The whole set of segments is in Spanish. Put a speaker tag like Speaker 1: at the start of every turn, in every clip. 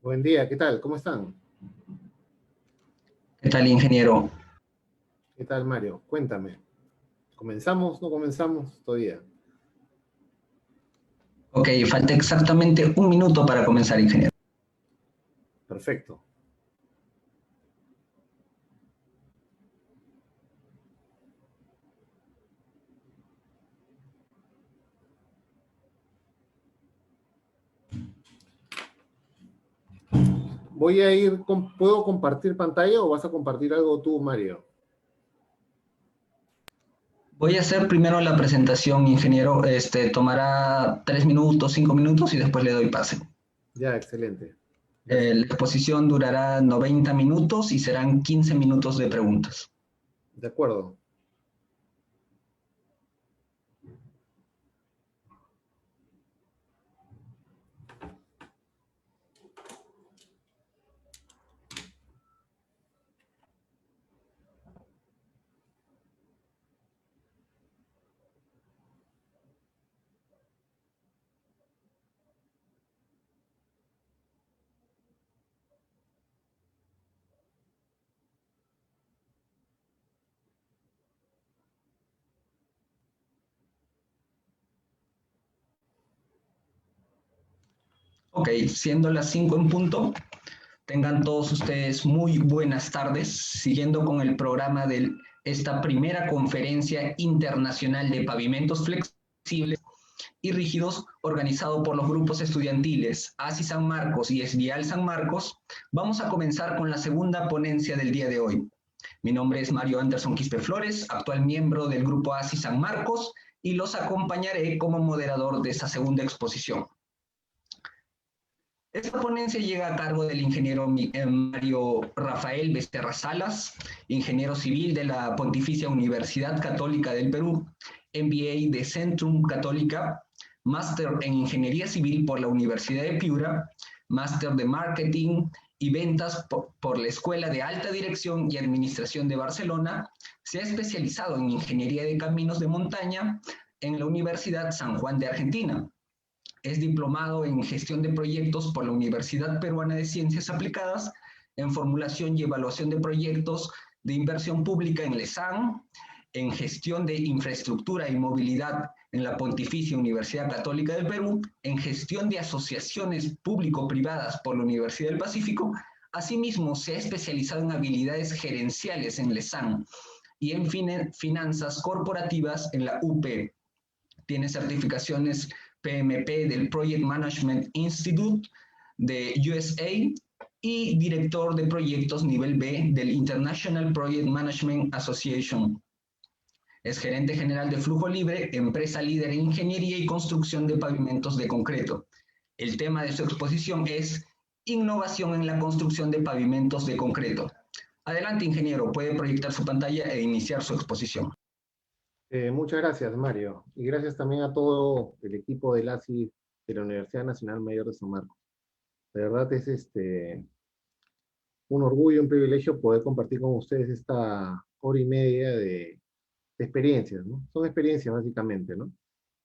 Speaker 1: Buen día, ¿qué tal? ¿Cómo están?
Speaker 2: ¿Qué tal, ingeniero?
Speaker 1: ¿Qué tal, Mario? Cuéntame. ¿Comenzamos? ¿No comenzamos? Todavía.
Speaker 2: Ok, falta exactamente un minuto para comenzar, ingeniero.
Speaker 1: Perfecto. ¿Puedo compartir pantalla o vas a compartir algo tú, Mario?
Speaker 2: Voy a hacer primero la presentación, ingeniero. Tomará 3 minutos, 5 minutos y después le doy pase.
Speaker 1: Ya, excelente. Gracias.
Speaker 2: La exposición durará 90 minutos y serán 15 minutos de preguntas.
Speaker 1: De acuerdo.
Speaker 2: Ok, siendo las 5 en punto, tengan todos ustedes muy buenas tardes, siguiendo con el programa de esta primera conferencia internacional de pavimentos flexibles y rígidos organizado por los grupos estudiantiles ASI San Marcos y ESVIAL San Marcos. Vamos a comenzar con la segunda ponencia del día de hoy. Mi nombre es Mario Anderson Quispe Flores, actual miembro del grupo ASI San Marcos, y los acompañaré como moderador de esta segunda exposición. Esta ponencia llega a cargo del ingeniero Mario Rafael Becerra Salas, ingeniero civil de la Pontificia Universidad Católica del Perú, MBA de Centrum Católica, máster en Ingeniería Civil por la Universidad de Piura, máster de Marketing y Ventas por la Escuela de Alta Dirección y Administración de Barcelona. Se ha especializado en Ingeniería de Caminos de Montaña en la Universidad San Juan de Argentina. Es diplomado en Gestión de Proyectos por la Universidad Peruana de Ciencias Aplicadas, en Formulación y Evaluación de Proyectos de Inversión Pública en LESAN, en Gestión de Infraestructura y Movilidad en la Pontificia Universidad Católica del Perú, en Gestión de Asociaciones Público-Privadas por la Universidad del Pacífico. Asimismo, se ha especializado en habilidades gerenciales en LESAN y en finanzas corporativas en la UP. Tiene certificaciones PMP del Project Management Institute de USA y director de proyectos nivel B del International Project Management Association. Es gerente general de Flujo Libre, empresa líder en ingeniería y construcción de pavimentos de concreto. El tema de su exposición es innovación en la construcción de pavimentos de concreto. Adelante, ingeniero, puede proyectar su pantalla e iniciar su exposición.
Speaker 1: Muchas gracias, Mario. Y gracias también a todo el equipo del ASI de la Universidad Nacional Mayor de San Marcos. De verdad es un orgullo, un privilegio poder compartir con ustedes esta hora y media de experiencias, ¿no? Son experiencias básicamente, ¿no?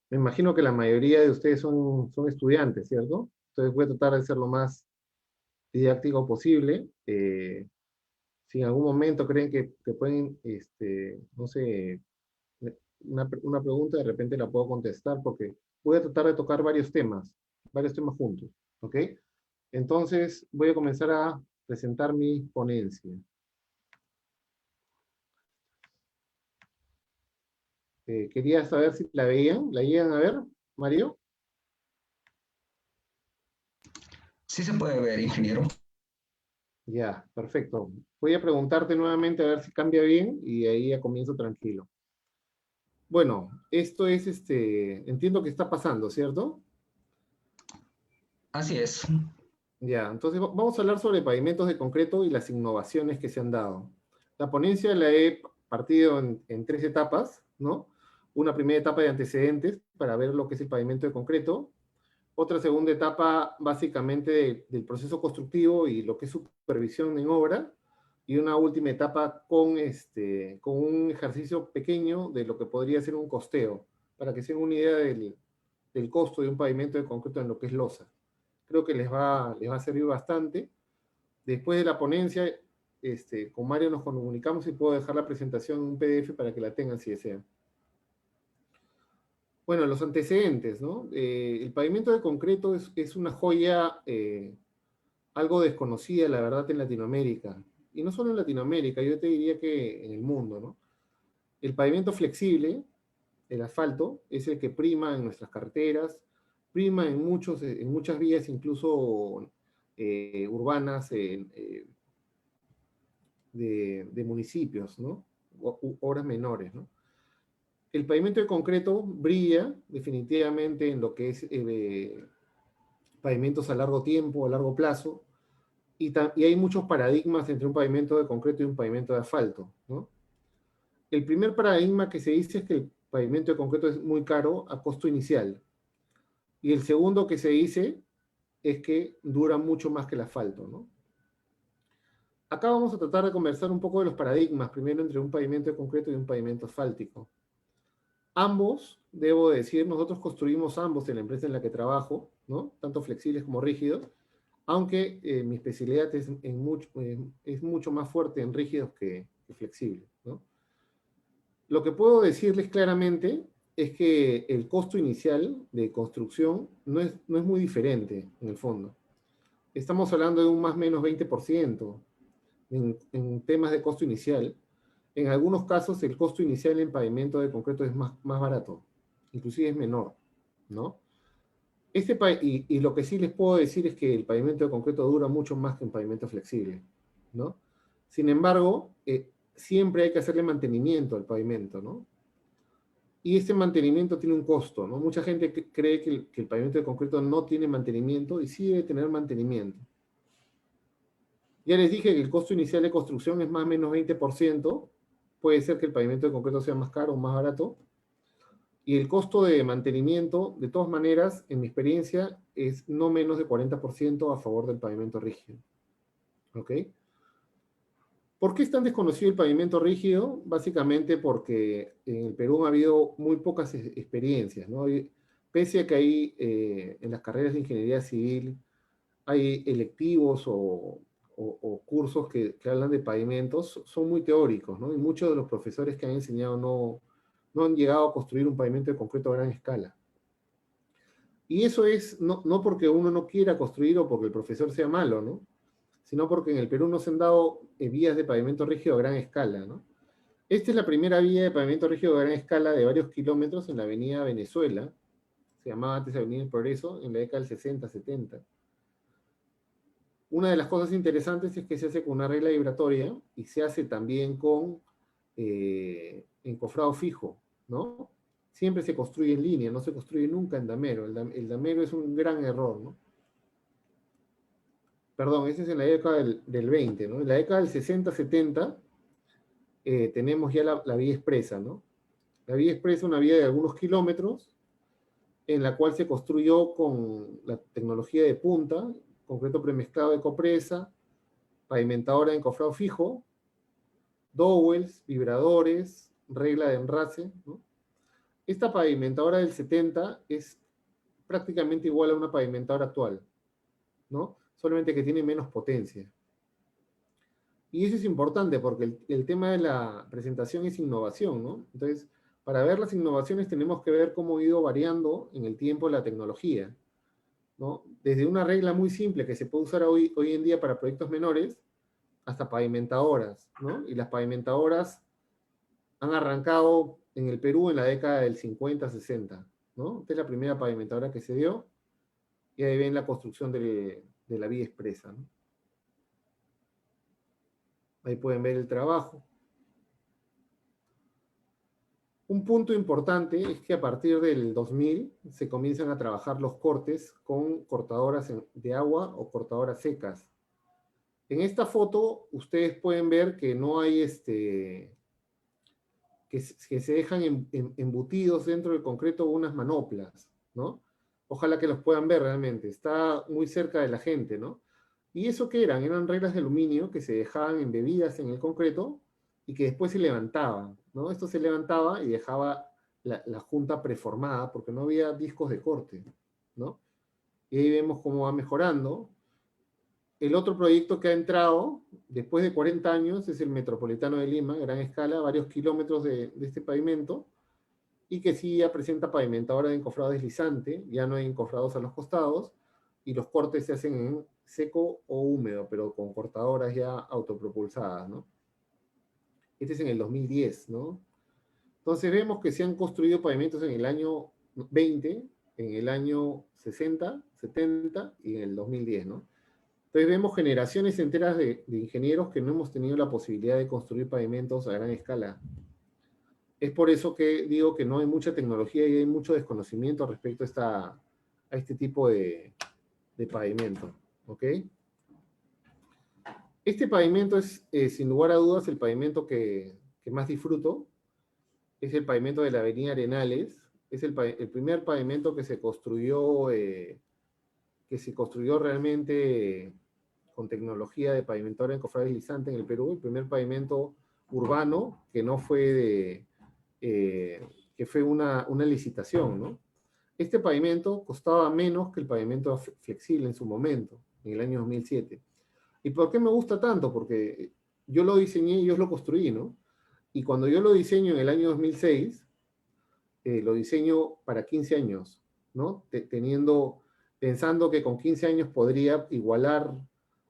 Speaker 1: Me imagino que la mayoría de ustedes son estudiantes, ¿cierto? Entonces voy a tratar de ser lo más didáctico posible. Si en algún momento creen que pueden, no sé, una pregunta, de repente la puedo contestar porque voy a tratar de tocar varios temas juntos, ¿ok? Entonces voy a comenzar a presentar mi ponencia. Quería saber si ¿la llegan a ver, Mario?
Speaker 2: Sí se puede ver, ingeniero.
Speaker 1: Ya, perfecto. Voy a preguntarte nuevamente a ver si cambia bien y ahí ya comienzo tranquilo. Bueno, esto es entiendo que está pasando, ¿cierto?
Speaker 2: Así es.
Speaker 1: Ya, entonces vamos a hablar sobre pavimentos de concreto y las innovaciones que se han dado. La ponencia la he partido en tres etapas, ¿no? Una primera etapa de antecedentes para ver lo que es el pavimento de concreto. Otra segunda etapa básicamente del proceso constructivo y lo que es supervisión en obra. Y una última etapa con un ejercicio pequeño de lo que podría ser un costeo, para que se den una idea del costo de un pavimento de concreto en lo que es losa. Creo que les va a servir bastante. Después de la ponencia, con Mario nos comunicamos y puedo dejar la presentación en un PDF para que la tengan si desean. Bueno, los antecedentes, ¿no? El pavimento de concreto es una joya algo desconocida, la verdad, en Latinoamérica. Y no solo en Latinoamérica, yo te diría que en el mundo, ¿no? El pavimento flexible, el asfalto, es el que prima en nuestras carreteras, prima en muchas vías, incluso urbanas, de municipios, ¿no? Obras menores, ¿no? El pavimento de concreto brilla definitivamente en lo que es pavimentos a largo tiempo, a largo plazo, y hay muchos paradigmas entre un pavimento de concreto y un pavimento de asfalto, ¿no? El primer paradigma que se dice es que el pavimento de concreto es muy caro a costo inicial, y el segundo que se dice es que dura mucho más que el asfalto, ¿no? Acá vamos a tratar de conversar un poco de los paradigmas, primero entre un pavimento de concreto y un pavimento asfáltico. Ambos, debo decir, nosotros construimos ambos en la empresa en la que trabajo, ¿no? Tanto flexibles como rígidos, aunque mi especialidad es mucho más fuerte en rígidos que flexibles, ¿no? Lo que puedo decirles claramente es que el costo inicial de construcción no es muy diferente, en el fondo. Estamos hablando de un más o menos 20% en temas de costo inicial. En algunos casos, el costo inicial en pavimento de concreto es más barato, inclusive es menor, ¿no? Y lo que sí les puedo decir es que el pavimento de concreto dura mucho más que un pavimento flexible, ¿no? Sin embargo, siempre hay que hacerle mantenimiento al pavimento, ¿no? Y ese mantenimiento tiene un costo, ¿no? Mucha gente cree que el pavimento de concreto no tiene mantenimiento y sí debe tener mantenimiento. Ya les dije que el costo inicial de construcción es más o menos 20%, puede ser que el pavimento de concreto sea más caro o más barato, y el costo de mantenimiento, de todas maneras, en mi experiencia, es no menos de 40% a favor del pavimento rígido. ¿Ok? ¿Por qué es tan desconocido el pavimento rígido? Básicamente porque en el Perú ha habido muy pocas experiencias, ¿no? Pese a que hay en las carreras de ingeniería civil, hay electivos o cursos que hablan de pavimentos, son muy teóricos, ¿no? Y muchos de los profesores que han enseñado no han llegado a construir un pavimento de concreto a gran escala. Y eso es no porque uno no quiera construir o porque el profesor sea malo, ¿no? Sino porque en el Perú no se han dado vías de pavimento rígido a gran escala, ¿no? Esta es la primera vía de pavimento rígido a gran escala de varios kilómetros en la avenida Venezuela, se llamaba antes Avenida El Progreso, en la década del 60, 70. Una de las cosas interesantes es que se hace con una regla vibratoria y se hace también con encofrado fijo, ¿no? Siempre se construye en línea, no se construye nunca en damero. El damero es un gran error, ¿no? Perdón, ese es en la década del 20, ¿no? En la década del 60, 70 tenemos ya la vía expresa, ¿no? La vía expresa es una vía de algunos kilómetros en la cual se construyó con la tecnología de punta, concreto premezclado de copresa, pavimentadora de encofrado fijo, dowels, vibradores, regla de enrace, ¿no? Esta pavimentadora del 70 es prácticamente igual a una pavimentadora actual, ¿no? Solamente que tiene menos potencia. Y eso es importante porque el tema de la presentación es innovación, ¿no? Entonces, para ver las innovaciones tenemos que ver cómo ha ido variando en el tiempo la tecnología, ¿no? Desde una regla muy simple que se puede usar hoy en día para proyectos menores, hasta pavimentadoras, ¿no? Y las pavimentadoras han arrancado en el Perú en la década del 50, 60, ¿no? Esta es la primera pavimentadora que se dio, y ahí ven la construcción de la vía expresa, ¿no? Ahí pueden ver el trabajo. Un punto importante es que a partir del 2000 se comienzan a trabajar los cortes con cortadoras de agua o cortadoras secas. En esta foto ustedes pueden ver que no hay que se dejan embutidos dentro del concreto unas manoplas, ¿no? Ojalá que los puedan ver realmente, está muy cerca de la gente, ¿no? ¿Y eso qué eran? Eran reglas de aluminio que se dejaban embebidas en el concreto y que después se levantaban, ¿no? Esto se levantaba y dejaba la junta preformada porque no había discos de corte, ¿no? y ahí vemos cómo va mejorando. El otro proyecto que ha entrado después de 40 años es el Metropolitano de Lima, gran escala, varios kilómetros de este pavimento, y que sí ya presenta pavimentadora de encofrado deslizante, ya no hay encofrados a los costados, y los cortes se hacen en seco o húmedo, pero con cortadoras ya autopropulsadas, ¿no? Este es en el 2010, ¿no? Entonces vemos que se han construido pavimentos en el año 20, en el año 60, 70 y en el 2010, ¿no? Entonces vemos generaciones enteras de ingenieros que no hemos tenido la posibilidad de construir pavimentos a gran escala. Es por eso que digo que no hay mucha tecnología y hay mucho desconocimiento respecto a este tipo de pavimento. ¿Ok? Este pavimento es, sin lugar a dudas, el pavimento que más disfruto. Es el pavimento de la Avenida Arenales. Es el primer pavimento que se construyó realmente con tecnología de pavimentadora encofrada deslizante en el Perú. El primer pavimento urbano que no fue que fue una licitación, ¿no? Este pavimento costaba menos que el pavimento flexible en su momento, en el año 2007. ¿Y por qué me gusta tanto? Porque yo lo diseñé y yo lo construí, ¿no? Y cuando yo lo diseño en el año 2006, lo diseño para 15 años, ¿no? Pensando que con 15 años podría igualar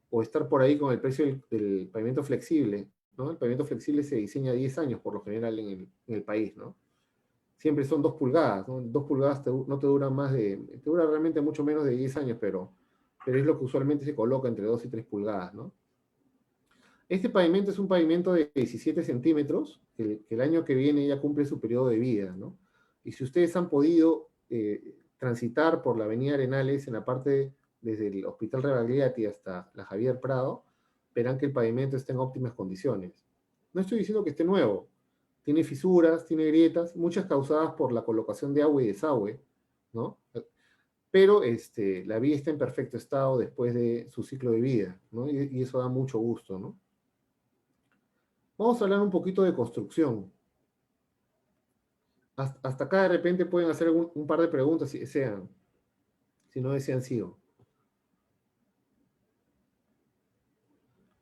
Speaker 1: o estar por ahí con el precio del pavimento flexible, ¿no? El pavimento flexible se diseña a 10 años por lo general en el país, ¿no? Siempre son 2 pulgadas, ¿no? 2 pulgadas no te duran te dura realmente mucho menos de 10 años, pero es lo que usualmente se coloca entre 2 y 3 pulgadas, ¿no? Este pavimento es un pavimento de 17 centímetros, que el año que viene ya cumple su periodo de vida, ¿no? Y si ustedes han podido transitar por la Avenida Arenales en la parte desde el Hospital Rebagliati hasta la Javier Prado, verán que el pavimento está en óptimas condiciones. No estoy diciendo que esté nuevo, tiene fisuras, tiene grietas, muchas causadas por la colocación de agua y desagüe, ¿no? Pero la vía está en perfecto estado después de su ciclo de vida, ¿no? Y eso da mucho gusto, ¿no? Vamos a hablar un poquito de construcción. Hasta acá de repente pueden hacer un par de preguntas si desean. Si no desean, sigo.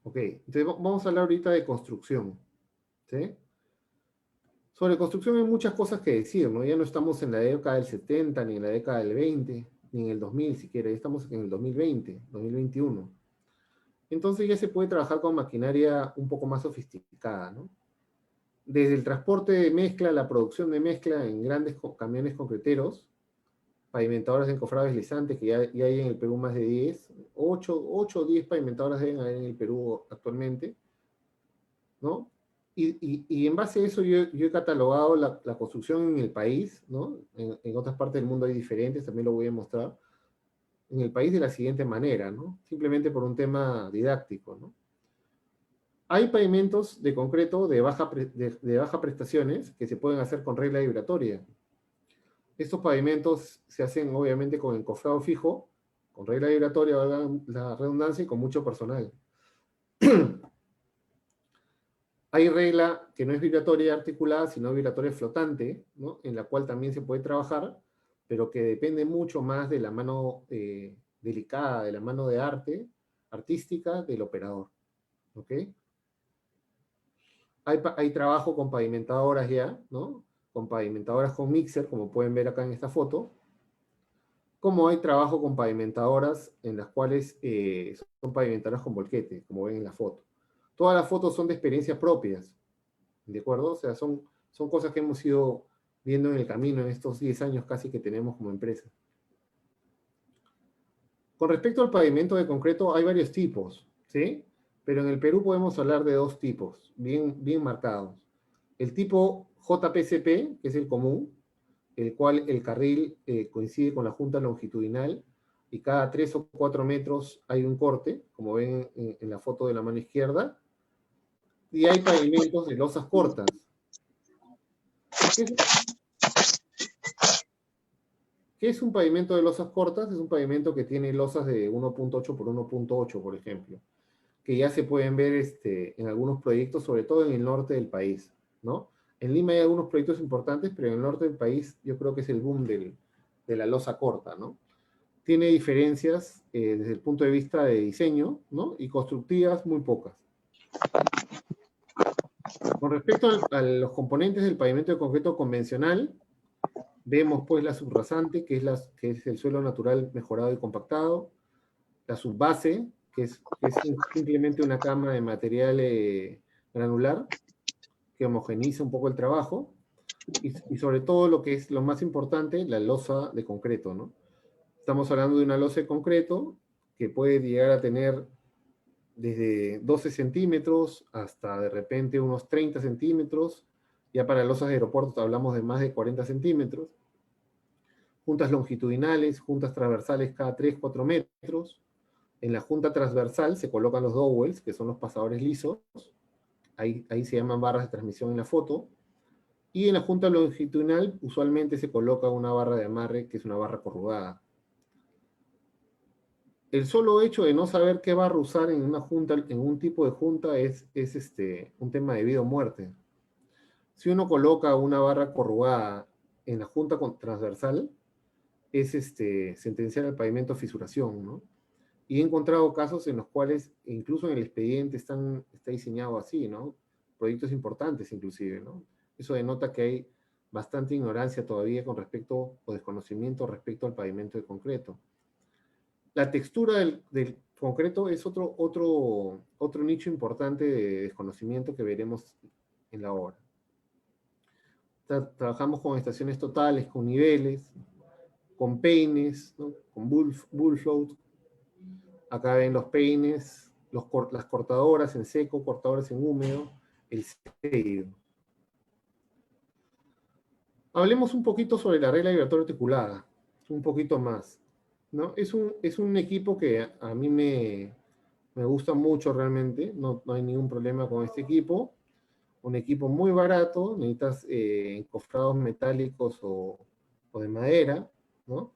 Speaker 1: Ok, entonces vamos a hablar ahorita de construcción. ¿Sí? Sobre construcción hay muchas cosas que decir, ¿no? Ya no estamos en la década del 70, ni en la década del 20, ni en el 2000 siquiera, ya estamos en el 2020, 2021. Entonces ya se puede trabajar con maquinaria un poco más sofisticada, ¿no? Desde el transporte de mezcla, la producción de mezcla en grandes camiones concreteros, pavimentadoras de encofrado deslizante, que ya hay en el Perú más de 10, 8 o 10 pavimentadoras deben haber en el Perú actualmente, ¿no? Y en base a eso yo he catalogado la construcción en el país, ¿no? En otras partes del mundo hay diferentes, también lo voy a mostrar, en el país de la siguiente manera, ¿no? Simplemente por un tema didáctico, ¿no? Hay pavimentos de concreto de baja prestaciones que se pueden hacer con regla vibratoria. Estos pavimentos se hacen obviamente con encofrado fijo, con regla vibratoria, valga la redundancia, y con mucho personal. Hay regla que no es vibratoria articulada, sino vibratoria flotante, ¿no? En la cual también se puede trabajar, pero que depende mucho más de la mano delicada, de la mano de artística del operador. ¿Ok? Hay trabajo con pavimentadoras ya, ¿no? Con pavimentadoras con mixer, como pueden ver acá en esta foto, como hay trabajo con pavimentadoras en las cuales son pavimentadoras con volquete, como ven en la foto. Todas las fotos son de experiencias propias, ¿de acuerdo? O sea, son cosas que hemos ido viendo en el camino en estos 10 años casi que tenemos como empresa. Con respecto al pavimento de concreto, hay varios tipos, ¿sí? Pero en el Perú podemos hablar de 2 tipos, bien marcados. El tipo JPCP, que es el común, el cual el carril coincide con la junta longitudinal y cada 3 o 4 metros hay un corte, como ven en la foto de la mano izquierda, y hay pavimentos de losas cortas. ¿Qué es un pavimento de losas cortas? Es un pavimento que tiene losas de 1.8 por 1.8, por ejemplo, que ya se pueden ver en algunos proyectos, sobre todo en el norte del país, ¿no? En Lima hay algunos proyectos importantes, pero en el norte del país yo creo que es el boom de la losa corta, ¿no? tiene diferencias desde el punto de vista de diseño, ¿no? Y constructivas muy pocas. Con respecto a los componentes del pavimento de concreto convencional, vemos pues la subrasante, que es el suelo natural mejorado y compactado, la subbase, que es simplemente una cama de material granular, que homogeniza un poco el trabajo, y sobre todo lo que es lo más importante, la losa de concreto, ¿no? Estamos hablando de una losa de concreto que puede llegar a tener desde 12 centímetros hasta de repente unos 30 centímetros. Ya para losas de aeropuertos hablamos de más de 40 centímetros. Juntas longitudinales, juntas transversales cada 3-4 metros. En la junta transversal se colocan los dowels, que son los pasadores lisos. Ahí se llaman barras de transmisión en la foto. Y en la junta longitudinal usualmente se coloca una barra de amarre, que es una barra corrugada. El solo hecho de no saber qué barra usar en una junta, en un tipo de junta, es un tema de vida o muerte. Si uno coloca una barra corrugada en la junta transversal, es sentenciar al pavimento a fisuración, ¿no? Y he encontrado casos en los cuales, incluso en el expediente, está diseñado así, ¿no? Proyectos importantes inclusive, ¿no? Eso denota que hay bastante ignorancia todavía con respecto, o desconocimiento respecto al pavimento de concreto. La textura del concreto es otro nicho importante de desconocimiento que veremos en la obra. Trabajamos con estaciones totales, con niveles, con peines, ¿no? Con bull float. Acá ven los peines, las cortadoras en seco, cortadoras en húmedo, el sello. Hablemos un poquito sobre la regla vibratoria articulada, un poquito más, ¿no? Es un equipo que a mí me gusta mucho realmente, no hay ningún problema con este equipo. Un equipo muy barato, necesitas encofrados metálicos o de madera, ¿no?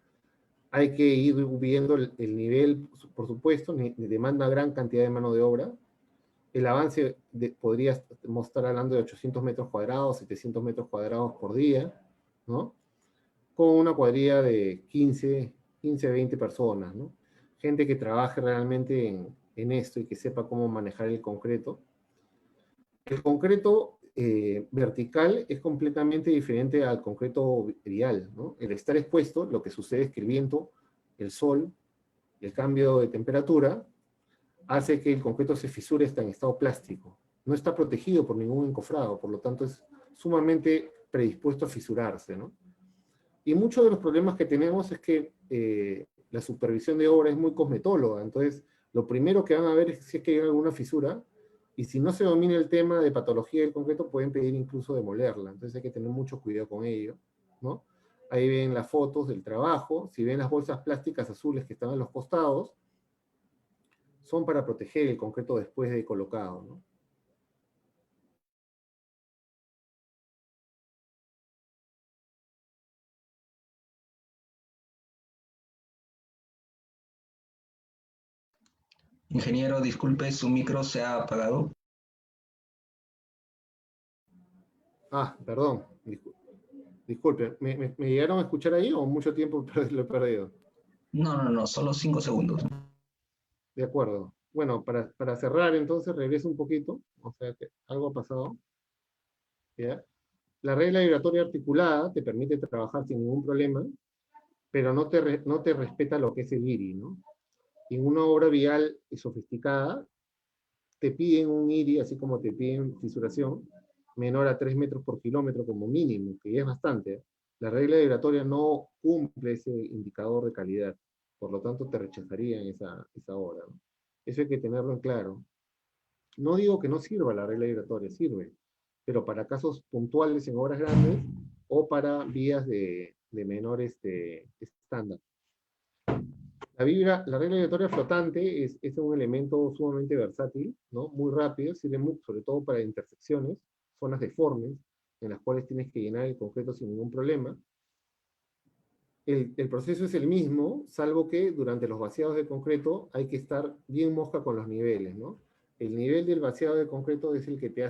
Speaker 1: Hay que ir viendo el nivel, por supuesto, demanda gran cantidad de mano de obra. El avance podría estar hablando de 800 metros cuadrados, 700 metros cuadrados por día, ¿no? Con una cuadrilla de 15, 20 personas, ¿no? Gente que trabaje realmente en esto y que sepa cómo manejar el concreto. El concreto vertical es completamente diferente al concreto vial, ¿no? El estar expuesto, lo que sucede es que el viento, el sol, el cambio de temperatura, hace que el concreto se fisure hasta en estado plástico. No está protegido por ningún encofrado, por lo tanto es sumamente predispuesto a fisurarse, ¿no? Y muchos de los problemas que tenemos es que la supervisión de obra es muy cosmetóloga, entonces lo primero que van a ver es si es que hay alguna fisura, y si no se domina el tema de patología del concreto, pueden pedir incluso demolerla, entonces hay que tener mucho cuidado con ello, ¿no? Ahí ven las fotos del trabajo, si ven las bolsas plásticas azules que están a los costados, son para proteger el concreto después de colocado, ¿no?
Speaker 2: Ingeniero, disculpe, su micro se ha apagado.
Speaker 1: Ah, perdón, disculpe, ¿me llegaron a escuchar ahí o mucho tiempo lo he perdido?
Speaker 2: No, solo 5 segundos.
Speaker 1: De acuerdo. Bueno, para cerrar entonces, regreso un poquito, o sea que algo ha pasado, ¿ya? La regla vibratoria articulada te permite trabajar sin ningún problema, pero no te respeta lo que es el IRI, ¿no? En una obra vial sofisticada, te piden un IRI, así como te piden fisuración, menor a 3 metros por kilómetro como mínimo, que ya es bastante. La regla vibratoria no cumple ese indicador de calidad, por lo tanto te rechazarían esa obra, ¿no? Eso hay que tenerlo en claro. No digo que no sirva la regla vibratoria, sirve, pero para casos puntuales en obras grandes o para vías de menor estándar. La regla vibratoria flotante es un elemento sumamente versátil, ¿no? Muy rápido, sirve sobre todo para intersecciones, zonas deformes, en las cuales tienes que llenar el concreto sin ningún problema. El proceso es el mismo, salvo que durante los vaciados de concreto hay que estar bien mosca con los niveles, ¿no? El nivel del vaciado de concreto es el que te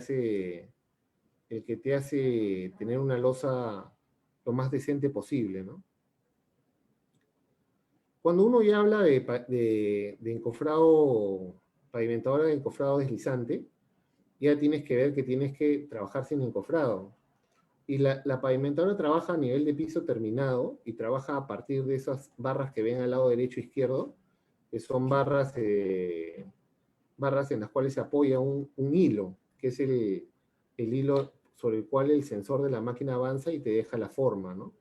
Speaker 1: hace tener una losa lo más decente posible, ¿no? Cuando uno ya habla de encofrado, pavimentadora de encofrado deslizante, ya tienes que ver que tienes que trabajar sin encofrado. Y la pavimentadora trabaja a nivel de piso terminado y trabaja a partir de esas barras que ven al lado derecho e izquierdo, que son barras en las cuales se apoya un hilo, que es el hilo sobre el cual el sensor de la máquina avanza y te deja la forma, ¿no?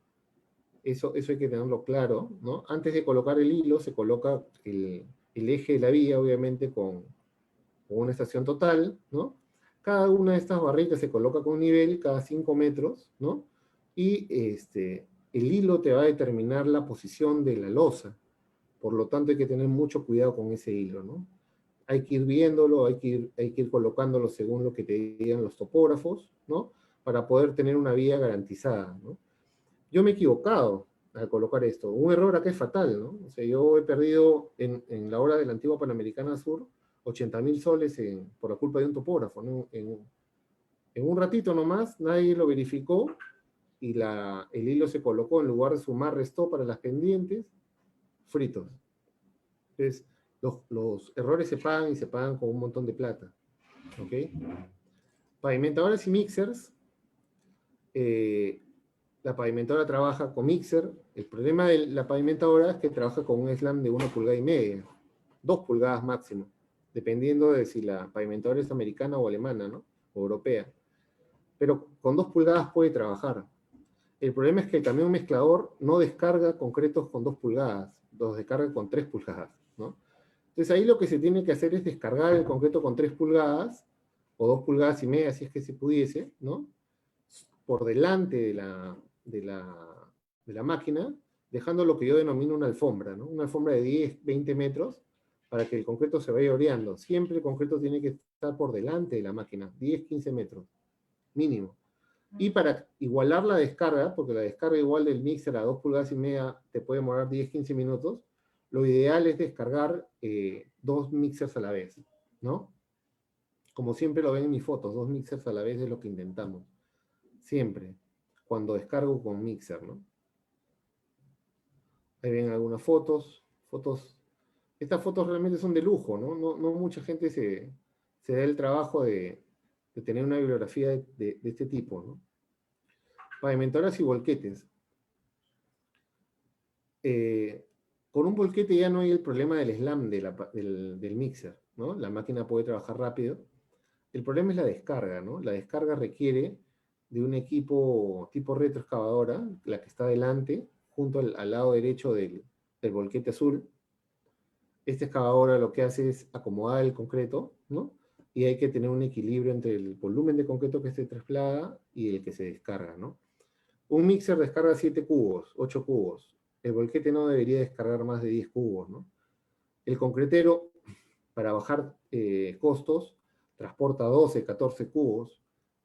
Speaker 1: Eso hay que tenerlo claro, ¿no? Antes de colocar el hilo, se coloca el eje de la vía, obviamente, con una estación total, ¿no? Cada una de estas barritas se coloca con un nivel cada 5 metros, ¿no? Y el hilo te va a determinar la posición de la losa. Por lo tanto, hay que tener mucho cuidado con ese hilo, ¿no? Hay que ir viéndolo, hay que ir colocándolo según lo que te digan los topógrafos, ¿no? Para poder tener una vía garantizada, ¿no? Yo me he equivocado al colocar esto. Un error acá es fatal, ¿no? O sea, yo he perdido en la hora de la antigua Panamericana Sur 80.000 soles por la culpa de un topógrafo, ¿no? En un ratito nomás, nadie lo verificó y el hilo se colocó en lugar de sumar, restó para las pendientes, fritos. Entonces, los errores se pagan y se pagan con un montón de plata. ¿Ok? Pavimentadores y mixers. La pavimentadora trabaja con mixer. El problema de la pavimentadora es que trabaja con un slam de 1,5 pulgadas, 2 pulgadas máximo, dependiendo de si la pavimentadora es americana o alemana, ¿no? O europea. Pero con 2 pulgadas puede trabajar. El problema es que el camión mezclador no descarga concretos con 2 pulgadas, los descarga con 3 pulgadas, ¿no? Entonces ahí lo que se tiene que hacer es descargar el concreto con 3 pulgadas, o 2,5 pulgadas, si es que se pudiese, ¿no? Por delante de la máquina, dejando lo que yo denomino una alfombra, ¿no? Una alfombra de 10, 20 metros, para que el concreto se vaya oreando. Siempre el concreto tiene que estar por delante de la máquina, 10, 15 metros, mínimo. Y para igualar la descarga, porque la descarga igual del mixer a 2,5 pulgadas te puede demorar 10, 15 minutos, lo ideal es descargar 2 mixers a la vez, ¿no? Como siempre lo ven en mis fotos, 2 mixers a la vez es lo que intentamos. Siempre, cuando descargo con mixer, ¿no? Ahí ven algunas fotos. Estas fotos realmente son de lujo, ¿no? No mucha gente se da el trabajo de tener una bibliografía de este tipo, ¿no? Pavimentadoras y volquetes. Con un volquete ya no hay el problema del slam del mixer, ¿no? La máquina puede trabajar rápido. El problema es la descarga, ¿no? La descarga requiere de un equipo tipo retroexcavadora, la que está delante, junto al lado derecho del volquete azul. Esta excavadora lo que hace es acomodar el concreto, ¿no? Y hay que tener un equilibrio entre el volumen de concreto que se traslada y el que se descarga, ¿no? Un mixer descarga 7 cubos, 8 cubos. El volquete no debería descargar más de 10 cubos, ¿no? El concretero, para bajar costos, transporta 12, 14 cubos.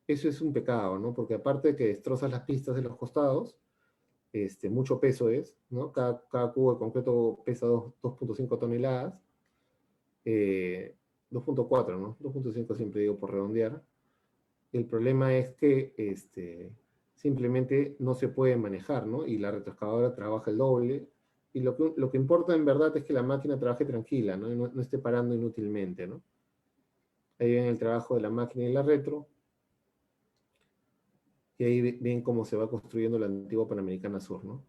Speaker 1: Eso es un pecado, ¿no? Porque aparte de que destrozas las pistas de los costados, mucho peso es, ¿no? Cada cubo de concreto pesa 2,5 toneladas. 2,4, ¿no? 2,5 siempre digo por redondear. El problema es que simplemente no se puede manejar, ¿no? Y la retroexcavadora trabaja el doble. Y lo que importa en verdad es que la máquina trabaje tranquila, ¿no? Y no esté parando inútilmente, ¿no? Ahí ven el trabajo de la máquina y la retro. Y ahí ven cómo se va construyendo la antigua Panamericana Sur, ¿no?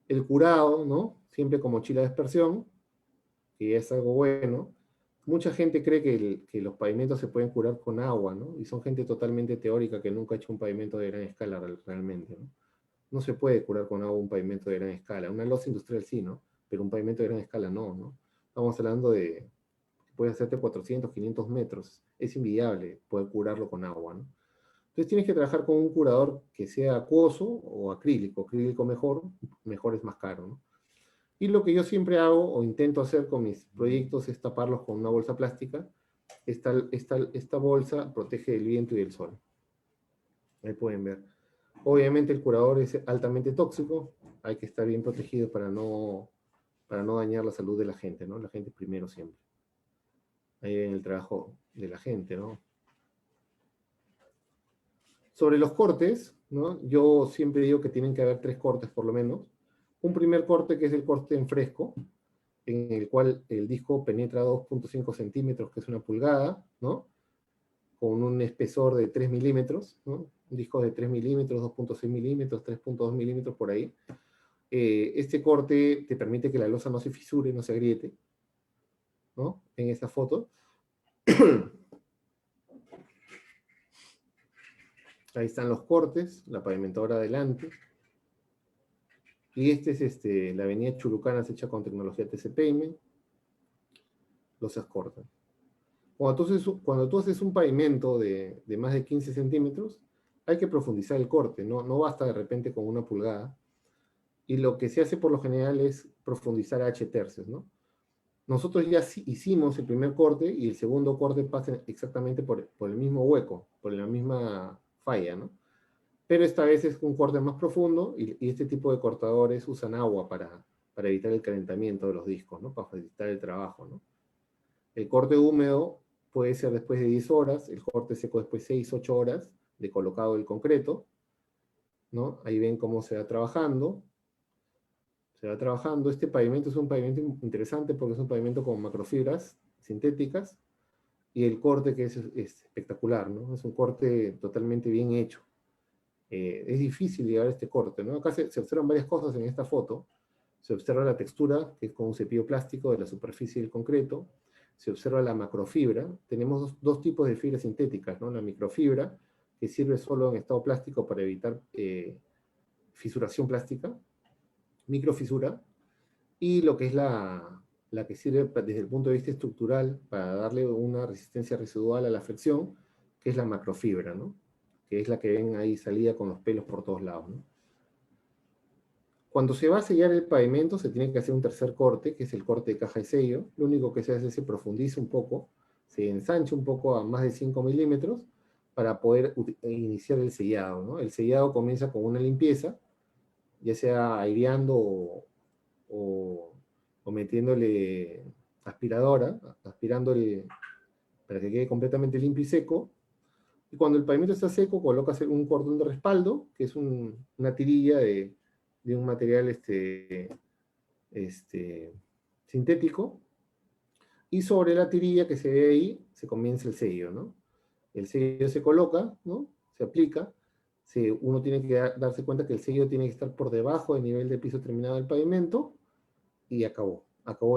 Speaker 1: El curado, ¿no? Siempre con mochila de dispersión, que es algo bueno. Mucha gente cree que los pavimentos se pueden curar con agua, ¿no? Y son gente totalmente teórica que nunca ha hecho un pavimento de gran escala realmente, ¿no? No se puede curar con agua un pavimento de gran escala. Una losa industrial sí, ¿no? Pero un pavimento de gran escala no, ¿no? Estamos hablando de, puede hacerte 400, 500 metros. Es inviable poder curarlo con agua, ¿no? Entonces tienes que trabajar con un curador que sea acuoso o acrílico. Acrílico mejor es más caro, ¿no? Y lo que yo siempre hago o intento hacer con mis proyectos es taparlos con una bolsa plástica. Esta bolsa protege del viento y del sol. Ahí pueden ver. Obviamente el curador es altamente tóxico. Hay que estar bien protegido para no dañar la salud de la gente, ¿no? La gente primero siempre. Ahí ven el trabajo de la gente, ¿no? Sobre los cortes, ¿no? Yo siempre digo que tienen que haber 3 cortes por lo menos. un primer corte que es el corte en fresco, en el cual el disco penetra 2.5 centímetros, que es una pulgada, ¿no? Con un espesor de 3 milímetros, ¿no? Un disco de 3 milímetros, 2.6 milímetros, 3.2 milímetros por ahí. Este corte te permite que la losa no se fisure, no se agriete, ¿no? En esta foto. Ahí están los cortes, la pavimentadora adelante. Y este es la avenida Chulucanas hecha con tecnología TC Pavement. Losas cortas. Cuando tú haces un pavimento de más de 15 centímetros, hay que profundizar el corte, no basta de repente con una pulgada. Y lo que se hace por lo general es profundizar a H tercios, ¿no? Nosotros ya hicimos el primer corte y el segundo corte pasa exactamente por el mismo hueco, por la misma falla, ¿no? Pero esta vez es un corte más profundo y este tipo de cortadores usan agua para evitar el calentamiento de los discos, ¿no? Para facilitar el trabajo, ¿no? El corte húmedo puede ser después de 10 horas, el corte seco después de 6, 8 horas de colocado el concreto, ¿no? Ahí ven cómo se va trabajando. Se va trabajando. Este pavimento es un pavimento interesante porque es un pavimento con macrofibras sintéticas y el corte que es espectacular, ¿no? Es un corte totalmente bien hecho. Es difícil llegar a este corte, ¿no? Acá se observan varias cosas en esta foto. Se observa la textura, que es con un cepillo plástico de la superficie del concreto. Se observa la macrofibra. Tenemos dos tipos de fibras sintéticas, ¿no? La microfibra, que sirve solo en estado plástico para evitar fisuración plástica, microfisura, y lo que es la que sirve desde el punto de vista estructural para darle una resistencia residual a la fricción, que es la macrofibra, ¿no? Que es la que ven ahí salida con los pelos por todos lados, ¿no? Cuando se va a sellar el pavimento, se tiene que hacer un tercer corte, que es el corte de caja de sello. Lo único que se hace es se profundiza un poco, se ensancha un poco a más de 5 milímetros para poder iniciar el sellado, ¿no? El sellado comienza con una limpieza, ya sea aireando o metiéndole aspiradora, aspirándole para que quede completamente limpio y seco. Y cuando el pavimento está seco, colocas un cordón de respaldo, que es una tirilla de un material sintético, y sobre la tirilla que se ve ahí, se comienza el sello, ¿no? El sello se coloca, ¿no? Se aplica, uno tiene que darse cuenta que el sello tiene que estar por debajo del nivel de piso terminado del pavimento, y acabó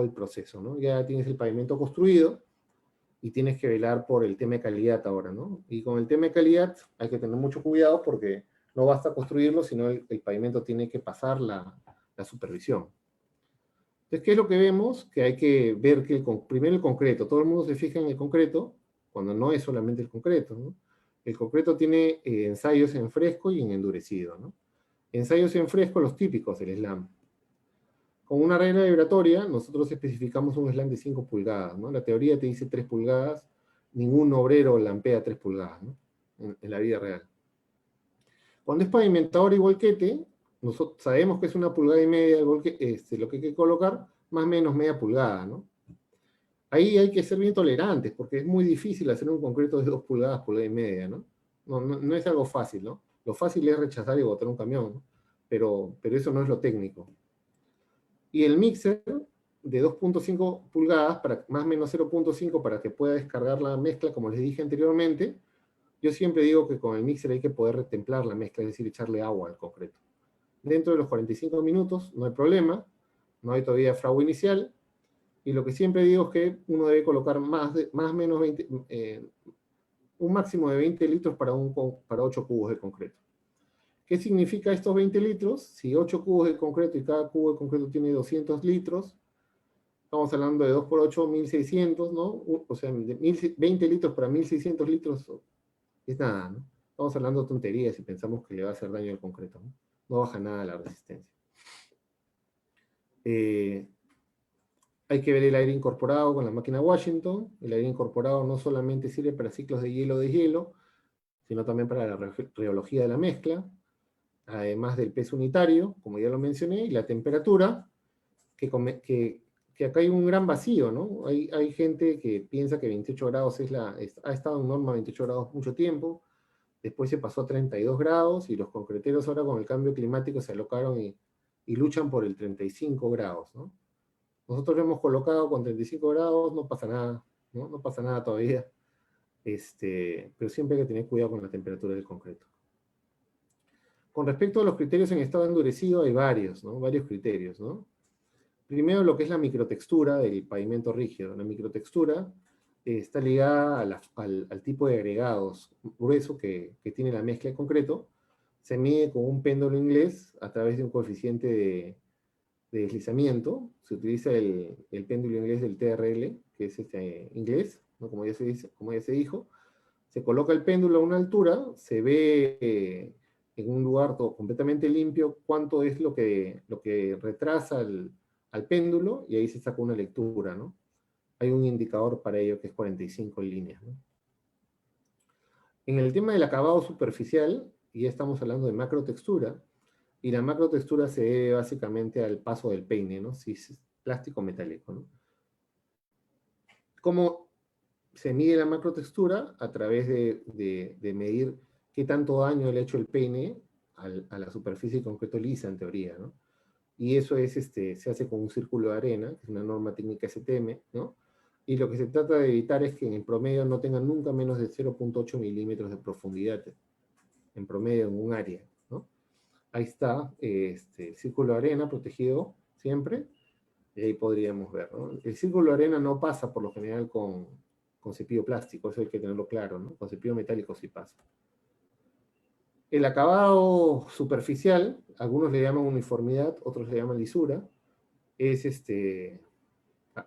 Speaker 1: el proceso, ¿no? Ya tienes el pavimento construido, y tienes que velar por el tema de calidad ahora, ¿no? Y con el tema de calidad hay que tener mucho cuidado porque no basta construirlo, sino el pavimento tiene que pasar la supervisión. Entonces, ¿qué es lo que vemos? Que hay que ver que primero el concreto, todo el mundo se fija en el concreto, cuando no es solamente el concreto, ¿no? El concreto tiene ensayos en fresco y en endurecido, ¿no? Ensayos en fresco, los típicos, el slam. Con una regla vibratoria, nosotros especificamos un slam de 5 pulgadas, ¿no? La teoría te dice 3 pulgadas, ningún obrero lampea 3 pulgadas, ¿no? En la vida real. Cuando es pavimentador y volquete, nosotros sabemos que es 1,5 pulgadas lo que hay que colocar, más o menos media pulgada, ¿no? Ahí hay que ser bien tolerantes, porque es muy difícil hacer un concreto de 2 pulgadas, pulgada y media, ¿no? No es algo fácil, ¿no? Lo fácil es rechazar y botar un camión, ¿no? Pero eso no es lo técnico. Y el mixer de 2.5 pulgadas, para más o menos 0.5, para que pueda descargar la mezcla, como les dije anteriormente. Yo siempre digo que con el mixer hay que poder retemplar la mezcla, es decir, echarle agua al concreto. Dentro de los 45 minutos no hay problema, no hay todavía fragua inicial, y lo que siempre digo es que uno debe colocar más o menos un máximo de 20 litros para 8 cubos de concreto. ¿Qué significa estos 20 litros? Si 8 cubos de concreto y cada cubo de concreto tiene 200 litros, estamos hablando de 2 por 8, 1600, ¿no? O sea, 20 litros para 1600 litros es nada, ¿no? Estamos hablando de tonterías si pensamos que le va a hacer daño al concreto, ¿no? No baja nada la resistencia. Hay que ver el aire incorporado con la máquina Washington. El aire incorporado no solamente sirve para ciclos de hielo, sino también para la reología de la mezcla, además del peso unitario, como ya lo mencioné, y la temperatura, que acá hay un gran vacío, ¿no? Hay gente que piensa que 28 grados ha estado en norma 28 grados mucho tiempo, después se pasó a 32 grados, y los concreteros ahora con el cambio climático se alocaron y y luchan por el 35 grados, ¿no? Nosotros lo hemos colocado con 35 grados, no pasa nada, ¿no? No pasa nada todavía, pero siempre hay que tener cuidado con la temperatura del concreto. Con respecto a los criterios en estado endurecido, hay varios, ¿no? Varios criterios, ¿no? Primero, lo que es la microtextura del pavimento rígido. La microtextura está ligada al tipo de agregados grueso que tiene la mezcla de concreto. Se mide con un péndulo inglés a través de un coeficiente de deslizamiento. Se utiliza el péndulo inglés del TRL, que es inglés, ¿no? Como ya se dijo. Se coloca el péndulo a una altura, se ve en un lugar completamente limpio cuánto es lo que retrasa al péndulo, y ahí se saca una lectura, ¿no? Hay un indicador para ello que es 45 líneas, ¿no? En el tema del acabado superficial, ya estamos hablando de macrotextura, y la macrotextura se debe básicamente al paso del peine, ¿no? Si es plástico metálico, ¿no? ¿Cómo se mide la macrotextura? A través de medir qué tanto daño le ha hecho el peine a la superficie de concreto lisa, en teoría, ¿no? Y eso se hace con un círculo de arena, que es una norma técnica STM, ¿no? Y lo que se trata de evitar es que en el promedio no tengan nunca menos de 0,8 milímetros de profundidad, en promedio en un área, ¿no? Ahí está el círculo de arena protegido siempre, y ahí podríamos ver, ¿no? El círculo de arena no pasa por lo general con cepillo plástico, eso hay que tenerlo claro, ¿no? Con cepillo metálico sí pasa. El acabado superficial, algunos le llaman uniformidad, otros le llaman lisura, es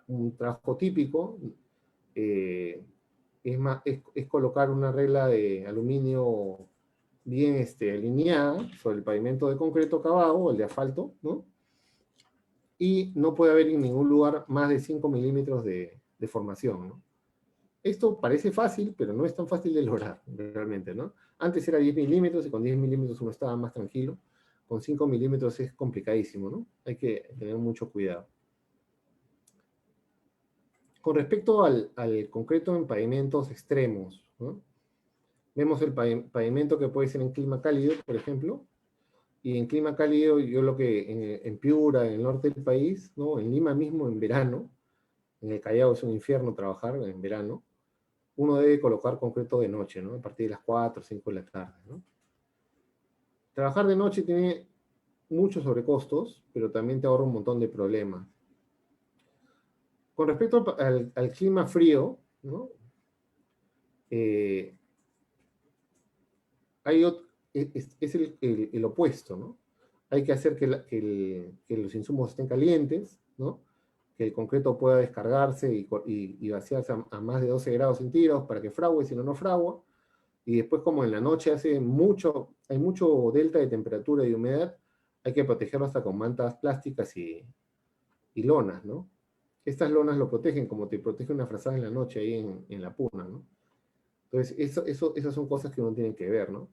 Speaker 1: un trabajo típico, es colocar una regla de aluminio bien alineada sobre el pavimento de concreto acabado, o el de asfalto, ¿no? Y no puede haber en ningún lugar más de 5 milímetros de formación, ¿no? Esto parece fácil, pero no es tan fácil de lograr, realmente, ¿no? Antes era 10 milímetros y con 10 milímetros uno estaba más tranquilo. Con 5 milímetros es complicadísimo, ¿no? Hay que tener mucho cuidado. Con respecto al concreto en pavimentos extremos, ¿no? Vemos el pavimento que puede ser en clima cálido, por ejemplo, y en clima cálido, yo lo que en Piura, en el norte del país, ¿no? En Lima mismo, en verano, en el Callao es un infierno trabajar en verano, uno debe colocar concreto de noche, ¿no? A partir de las 4 o 5 de la tarde, ¿no? Trabajar de noche tiene muchos sobrecostos, pero también te ahorra un montón de problemas. Con respecto al clima frío, ¿no? Es el opuesto, ¿no? Hay que hacer que los insumos estén calientes, ¿no? Que el concreto pueda descargarse y vaciarse a más de 12 grados centígrados para que frague, si no, no fragua. Y después, como en la noche hay mucho delta de temperatura y humedad, hay que protegerlo hasta con mantas plásticas y lonas, ¿no? Estas lonas lo protegen como te protege una frazada en la noche ahí en la puna, ¿no? Entonces, esas son cosas que uno tiene que ver, ¿no?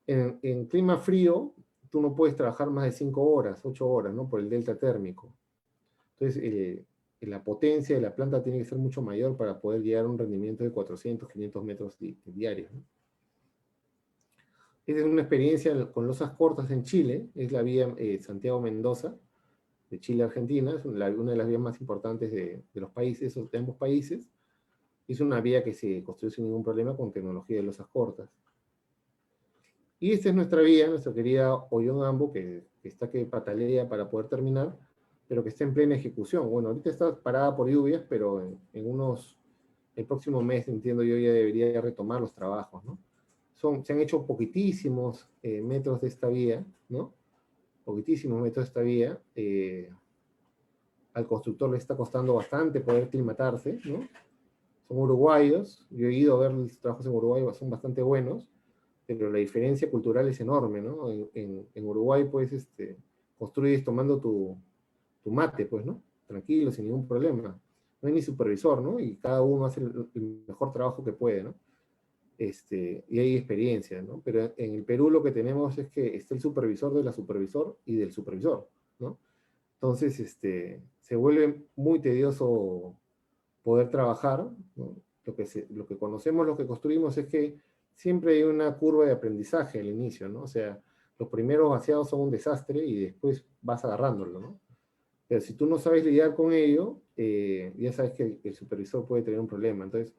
Speaker 1: En clima frío, tú no puedes trabajar más de 5 horas, 8 horas, ¿no? Por el delta térmico. Entonces, la potencia de la planta tiene que ser mucho mayor para poder llegar a un rendimiento de 400, 500 metros diarios, ¿no? Esta es una experiencia con losas cortas en Chile, es la vía Santiago-Mendoza, de Chile a Argentina, es una de las vías más importantes de los países, de ambos países. Es una vía que se construyó sin ningún problema con tecnología de losas cortas. Y esta es nuestra vía, nuestra querida Ollonambo, que está que patalea para poder terminar, pero que está en plena ejecución. Bueno, ahorita está parada por lluvias, pero el próximo mes, entiendo yo, ya debería retomar los trabajos, ¿no? Se han hecho poquitísimos metros de esta vía, ¿no? Poquitísimos metros de esta vía. Al constructor le está costando bastante poder climatarse, ¿no? Son uruguayos, yo he ido a ver los trabajos en Uruguay, son bastante buenos, pero la diferencia cultural es enorme, ¿no? En Uruguay, pues, construyes tomando tu mate, pues, ¿no? Tranquilo, sin ningún problema. No hay ni supervisor, ¿no? Y cada uno hace el mejor trabajo que puede, ¿no? Y hay experiencia, ¿no? Pero en el Perú lo que tenemos es que está el supervisor de la supervisor y del supervisor, ¿no? Entonces, se vuelve muy tedioso poder trabajar, ¿no? Lo que conocemos, lo que construimos es que siempre hay una curva de aprendizaje al inicio, ¿no? O sea, Los primeros vaciados son un desastre y después vas agarrándolo, ¿no? Pero si tú no sabes lidiar con ello, ya sabes que el supervisor puede tener un problema. Entonces,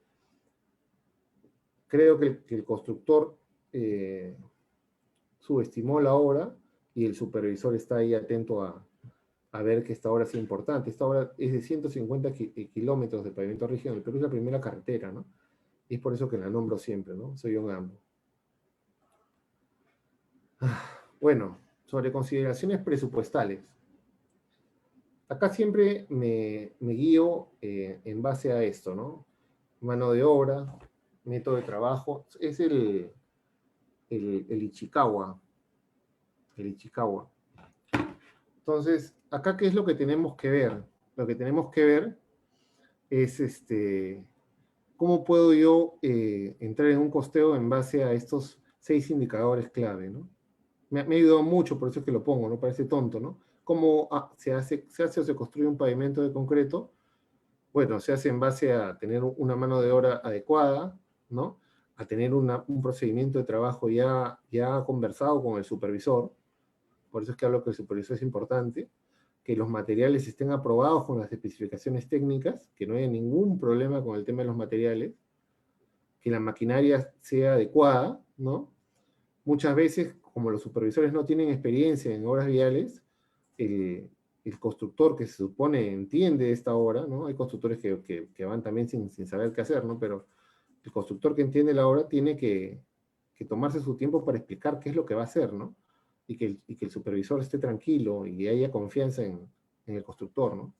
Speaker 1: creo que el constructor subestimó la obra y el supervisor está ahí atento a ver que esta obra es importante. Esta obra es de 150 kilómetros de pavimento rígido en el Perú, es la primera carretera, ¿no? Y es por eso que la nombro siempre, ¿no? Soy un Gambo. Bueno, sobre consideraciones presupuestales. Acá siempre me guío en base a esto, ¿no? Mano de obra, método de trabajo, es el Ichikawa, el Ichikawa. Entonces, acá, ¿qué es lo que tenemos que ver? Lo que tenemos que ver es cómo puedo yo entrar en un costeo en base a estos 6 indicadores clave, ¿no? Me ha ayudado mucho, por eso es que lo pongo, ¿no? Parece tonto, ¿no? ¿Cómo se hace o se construye un pavimento de concreto? Bueno, se hace en base a tener una mano de obra adecuada, ¿no? A tener un procedimiento de trabajo ya conversado con el supervisor, por eso es que hablo que el supervisor es importante, que los materiales estén aprobados con las especificaciones técnicas, que no haya ningún problema con el tema de los materiales, que la maquinaria sea adecuada, ¿no? Muchas veces, como los supervisores no tienen experiencia en obras viales, el constructor que se supone entiende esta obra, ¿no? Hay constructores que van también sin saber qué hacer, ¿no? Pero el constructor que entiende la obra tiene que tomarse su tiempo para explicar qué es lo que va a hacer, ¿no? Y que el supervisor esté tranquilo y haya confianza en el constructor, ¿no?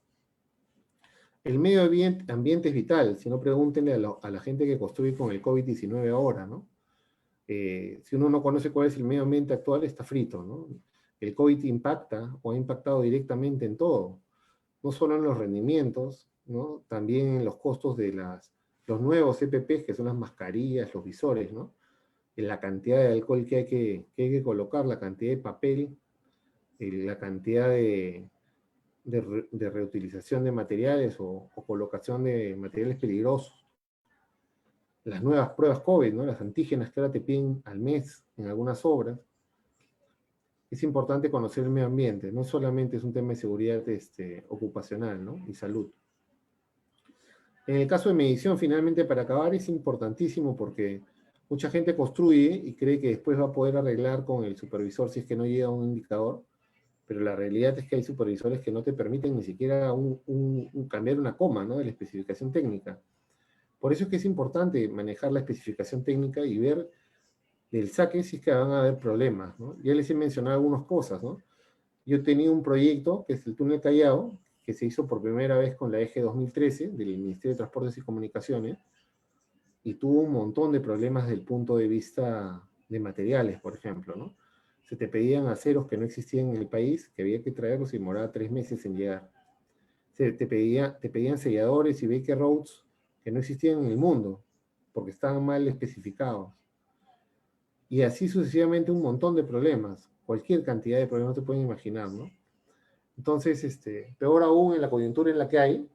Speaker 1: El medio ambiente es vital, si no pregúntenle a la gente que construye con el COVID-19 ahora, ¿no? Si uno no conoce cuál es el medio ambiente actual, está frito, ¿no? El COVID impacta o ha impactado directamente en todo, no solo en los rendimientos, ¿no? También en los costos de los nuevos EPPs, que son las mascarillas, los visores, ¿no? En la cantidad de alcohol que hay que colocar, la cantidad de papel, la cantidad de reutilización de materiales o colocación de materiales peligrosos. Las nuevas pruebas COVID, ¿no? Las antígenas que ahora te piden al mes en algunas obras. Es importante conocer el medio ambiente, no solamente es un tema de seguridad ocupacional, ¿no? Y salud. En el caso de medición, finalmente, para acabar, es importantísimo porque mucha gente construye y cree que después va a poder arreglar con el supervisor si es que no llega a un indicador, pero la realidad es que hay supervisores que no te permiten ni siquiera cambiar una coma, ¿no? De la especificación técnica. Por eso es que es importante manejar la especificación técnica y ver del saque si es que van a haber problemas, ¿no? Ya les he mencionado algunas cosas, ¿no? Yo tenía un proyecto, que es el túnel Callao, que se hizo por primera vez con la eje 2013 del Ministerio de Transportes y Comunicaciones, y tuvo un montón de problemas desde el punto de vista de materiales, por ejemplo, ¿no? Se te pedían aceros que no existían en el país, que había que traerlos y demoraba 3 meses en llegar. Te pedían selladores y baker roads que no existían en el mundo, porque estaban mal especificados. Y así sucesivamente un montón de problemas, cualquier cantidad de problemas te pueden imaginar, ¿no? Entonces, peor aún en la coyuntura en la que hay,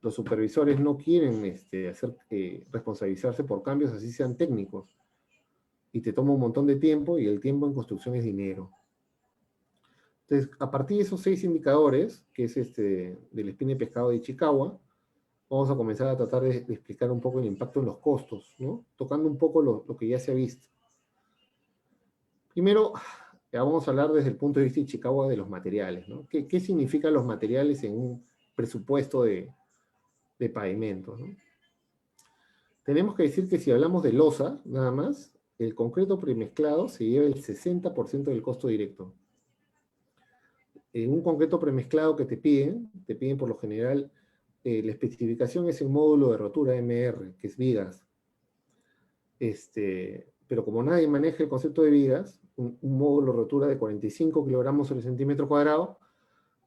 Speaker 1: los supervisores no quieren responsabilizarse por cambios así sean técnicos, y te toma un montón de tiempo, y el tiempo en construcción es dinero. Entonces, a partir de esos 6 indicadores, que es del espina de pescado de Ichikawa, vamos a comenzar a tratar de explicar un poco el impacto en los costos, ¿no? Tocando un poco lo que ya se ha visto. Primero, ya vamos a hablar desde el punto de vista de Ichikawa de los materiales, ¿no? ¿Qué significan los materiales en un presupuesto de pavimento, ¿no? Tenemos que decir que si hablamos de losa, nada más, el concreto premezclado se lleva el 60% del costo directo. En un concreto premezclado que te piden por lo general, la especificación es el módulo de rotura MR, que es vigas. Pero como nadie maneja el concepto de vigas, un módulo de rotura de 45 kilogramos sobre centímetro cuadrado,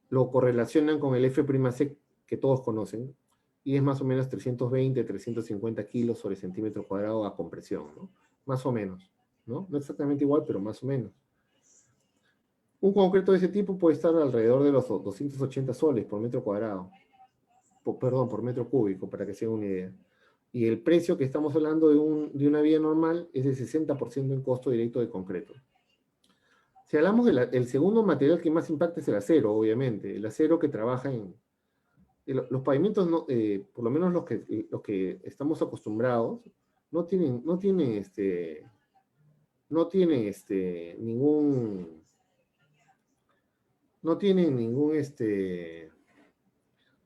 Speaker 1: lo correlacionan con el F'C que todos conocen, y es más o menos 320, 350 kilos sobre centímetro cuadrado a compresión, ¿no? Más o menos, ¿no? No exactamente igual, pero más o menos. Un concreto de ese tipo puede estar alrededor de los 280 soles por metro cuadrado, por metro cúbico, para que se hagan una idea. Y el precio que estamos hablando de una vía normal es de 60% en costo directo de concreto. Si hablamos del segundo material que más impacta es el acero, obviamente. El acero que trabaja los pavimentos, no, por lo menos los que estamos acostumbrados, no tienen ningún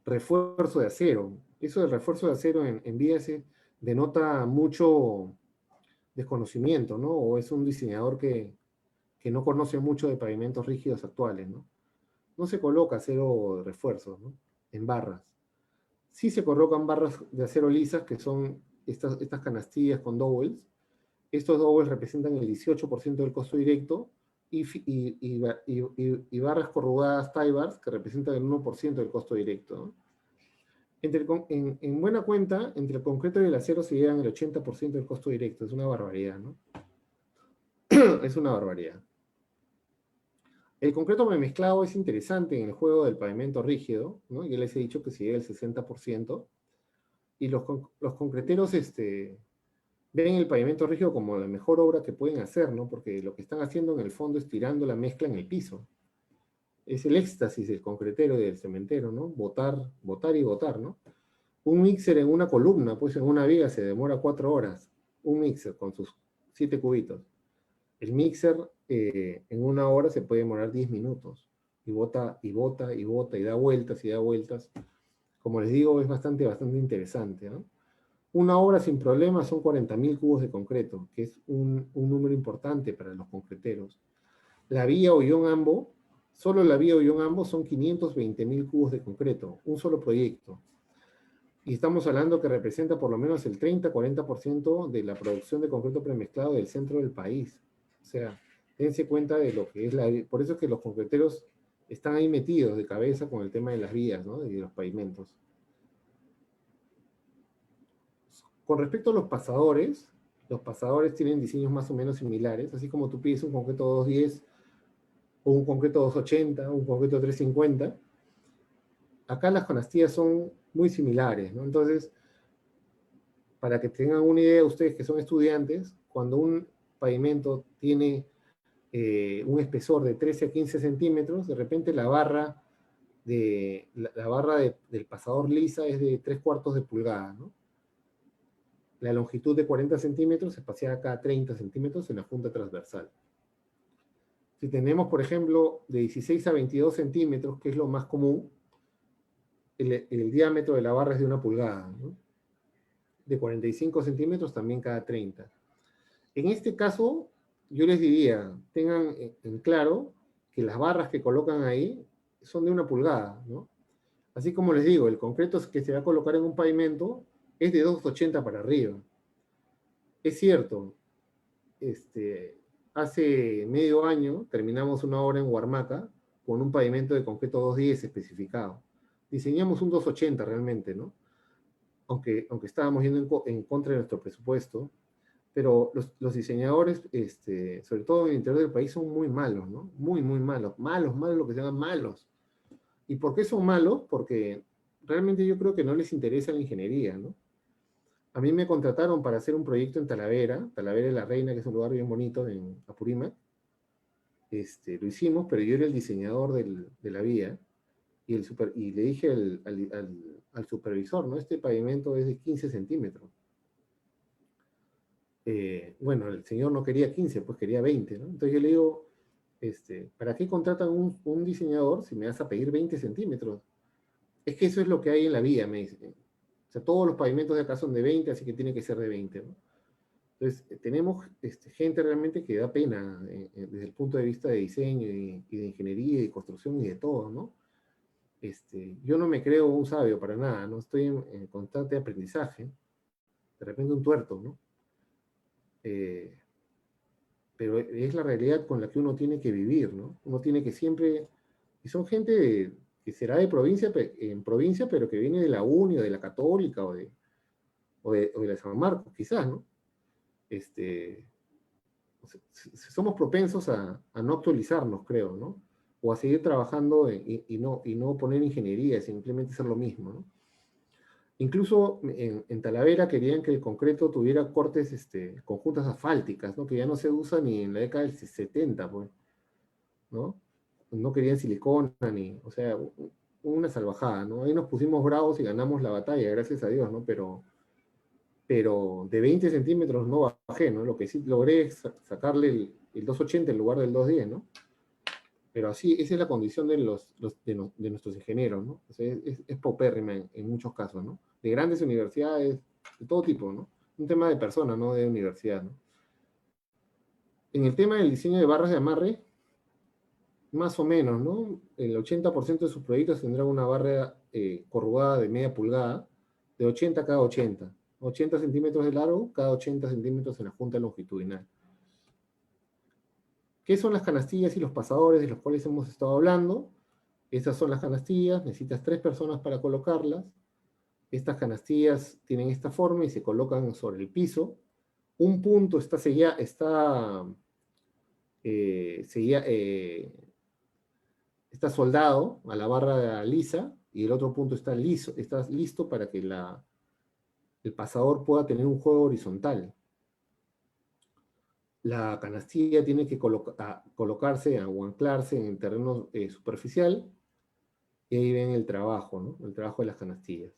Speaker 1: refuerzo de acero. Eso del refuerzo de acero en vías denota mucho desconocimiento, ¿no? O es un diseñador que no conoce mucho de pavimentos rígidos actuales, ¿no? No se coloca acero de refuerzo, ¿no? En barras. Sí se colocan barras de acero lisas, que son estas canastillas con dowels. Estos dowels representan el 18% del costo directo y barras corrugadas tie bars, que representan el 1% del costo directo, ¿no? En buena cuenta, entre el concreto y el acero se llevan el 80% del costo directo. Es una barbaridad, ¿no? Es una barbaridad. El concreto premezclado es interesante en el juego del pavimento rígido, ¿no? Yo les he dicho que se llega al 60%, y los concreteros ven el pavimento rígido como la mejor obra que pueden hacer, ¿no? Porque lo que están haciendo en el fondo es tirando la mezcla en el piso. Es el éxtasis del concretero y del cementero, ¿no? Botar, botar y botar, ¿no? Un mixer en una columna, pues en una viga se demora 4 horas. Un mixer con sus 7 cubitos. El mixer en una hora se puede demorar 10 minutos. Y bota, y bota, y bota, y da vueltas, y da vueltas. Como les digo, es bastante interesante, ¿no? Una obra sin problemas son 40.000 cubos de concreto, que es un número importante para los concreteros. La vía Ollón-Ambo, solo la vía Ollón-Ambo son 520.000 cubos de concreto, un solo proyecto. Y estamos hablando que representa por lo menos el 30-40% de la producción de concreto premezclado del centro del país. O sea, dense cuenta de lo que es Por eso es que los concreteros están ahí metidos de cabeza con el tema de las vías, ¿no? Y de los pavimentos. Con respecto a los pasadores tienen diseños más o menos similares, así como tú pides un concreto 210 o un concreto 280, un concreto 350. Acá las canastillas son muy similares, ¿no? Entonces, para que tengan una idea ustedes que son estudiantes, cuando un pavimento tiene un espesor de 13 a 15 centímetros, de repente la barra del pasador lisa es de 3/4 de pulgada, ¿no? La longitud de 40 centímetros espaciada cada 30 centímetros en la junta transversal. Si tenemos, por ejemplo, de 16 a 22 centímetros, que es lo más común, el diámetro de la barra es de 1 pulgada, ¿no? De 45 centímetros también cada 30. En este caso, yo les diría, tengan en claro que las barras que colocan ahí son de 1 pulgada, ¿no? Así como les digo, el concreto que se va a colocar en un pavimento es de 2,80 para arriba. Es cierto, hace medio año terminamos una obra en Huarmaca con un pavimento de concreto 210 especificado. Diseñamos un 280 realmente, ¿no? Aunque estábamos yendo en contra de nuestro presupuesto, pero los diseñadores, sobre todo en el interior del país, son muy malos, ¿no? Muy, muy malos. Malos, malos, lo que se llaman malos. ¿Y por qué son malos? Porque realmente yo creo que no les interesa la ingeniería, ¿no? A mí me contrataron para hacer un proyecto en Talavera de la Reina, que es un lugar bien bonito en Apurímac. Lo hicimos, pero yo era el diseñador de la vía, y le dije al supervisor, ¿no? Este pavimento es de 15 centímetros. Bueno, el señor no quería 15, pues quería 20, ¿no? Entonces yo le digo, ¿para qué contratan un diseñador si me vas a pedir 20 centímetros? Es que eso es lo que hay en la vía, me dice. O sea, todos los pavimentos de acá son de 20, así que tiene que ser de 20, ¿no? Entonces, tenemos gente realmente que da pena desde el punto de vista de diseño y de ingeniería y construcción y de todo, ¿no? Yo no me creo un sabio para nada, ¿no? Estoy en constante aprendizaje, de repente un tuerto, ¿no? Pero es la realidad con la que uno tiene que vivir, ¿no? Uno tiene que siempre... Y son gente que será de provincia, en provincia, pero que viene de la UNI o de la Católica o de la San Marcos, quizás, ¿no? Somos propensos a no actualizarnos, creo, ¿no? O a seguir trabajando y no poner ingeniería, simplemente hacer lo mismo, ¿no? Incluso en Talavera querían que el concreto tuviera cortes, conjuntas asfálticas, ¿no? Que ya no se usa ni en la década del 70, pues. ¿no? No querían silicona ni, o sea, una salvajada, ¿no? Ahí nos pusimos bravos y ganamos la batalla, gracias a Dios, ¿no? Pero de 20 centímetros no bajé, ¿no? Lo que sí logré es sacarle el 280 en lugar del 210, ¿no? Pero así, esa es la condición de, de nuestros ingenieros, ¿no? O sea, es paupérrima en muchos casos, ¿no? De grandes universidades, de todo tipo, ¿no? Un tema de persona, no de universidad, ¿no? En el tema del diseño de barras de amarre, más o menos, ¿no? El 80% de sus proyectos tendrá una barra corrugada de media pulgada, de 80 cada 80. 80 centímetros de largo, cada 80 centímetros en la junta longitudinal. ¿Qué son las canastillas y los pasadores de los cuales hemos estado hablando? Estas son las canastillas, necesitas 3 personas para colocarlas. Estas canastillas tienen esta forma y se colocan sobre el piso. Un punto está, está soldado a la barra lisa y el otro punto está listo para que el pasador pueda tener un juego horizontal. La canastilla tiene que colocarse o anclarse en el terreno superficial y ahí ven el trabajo, ¿no? El trabajo de las canastillas.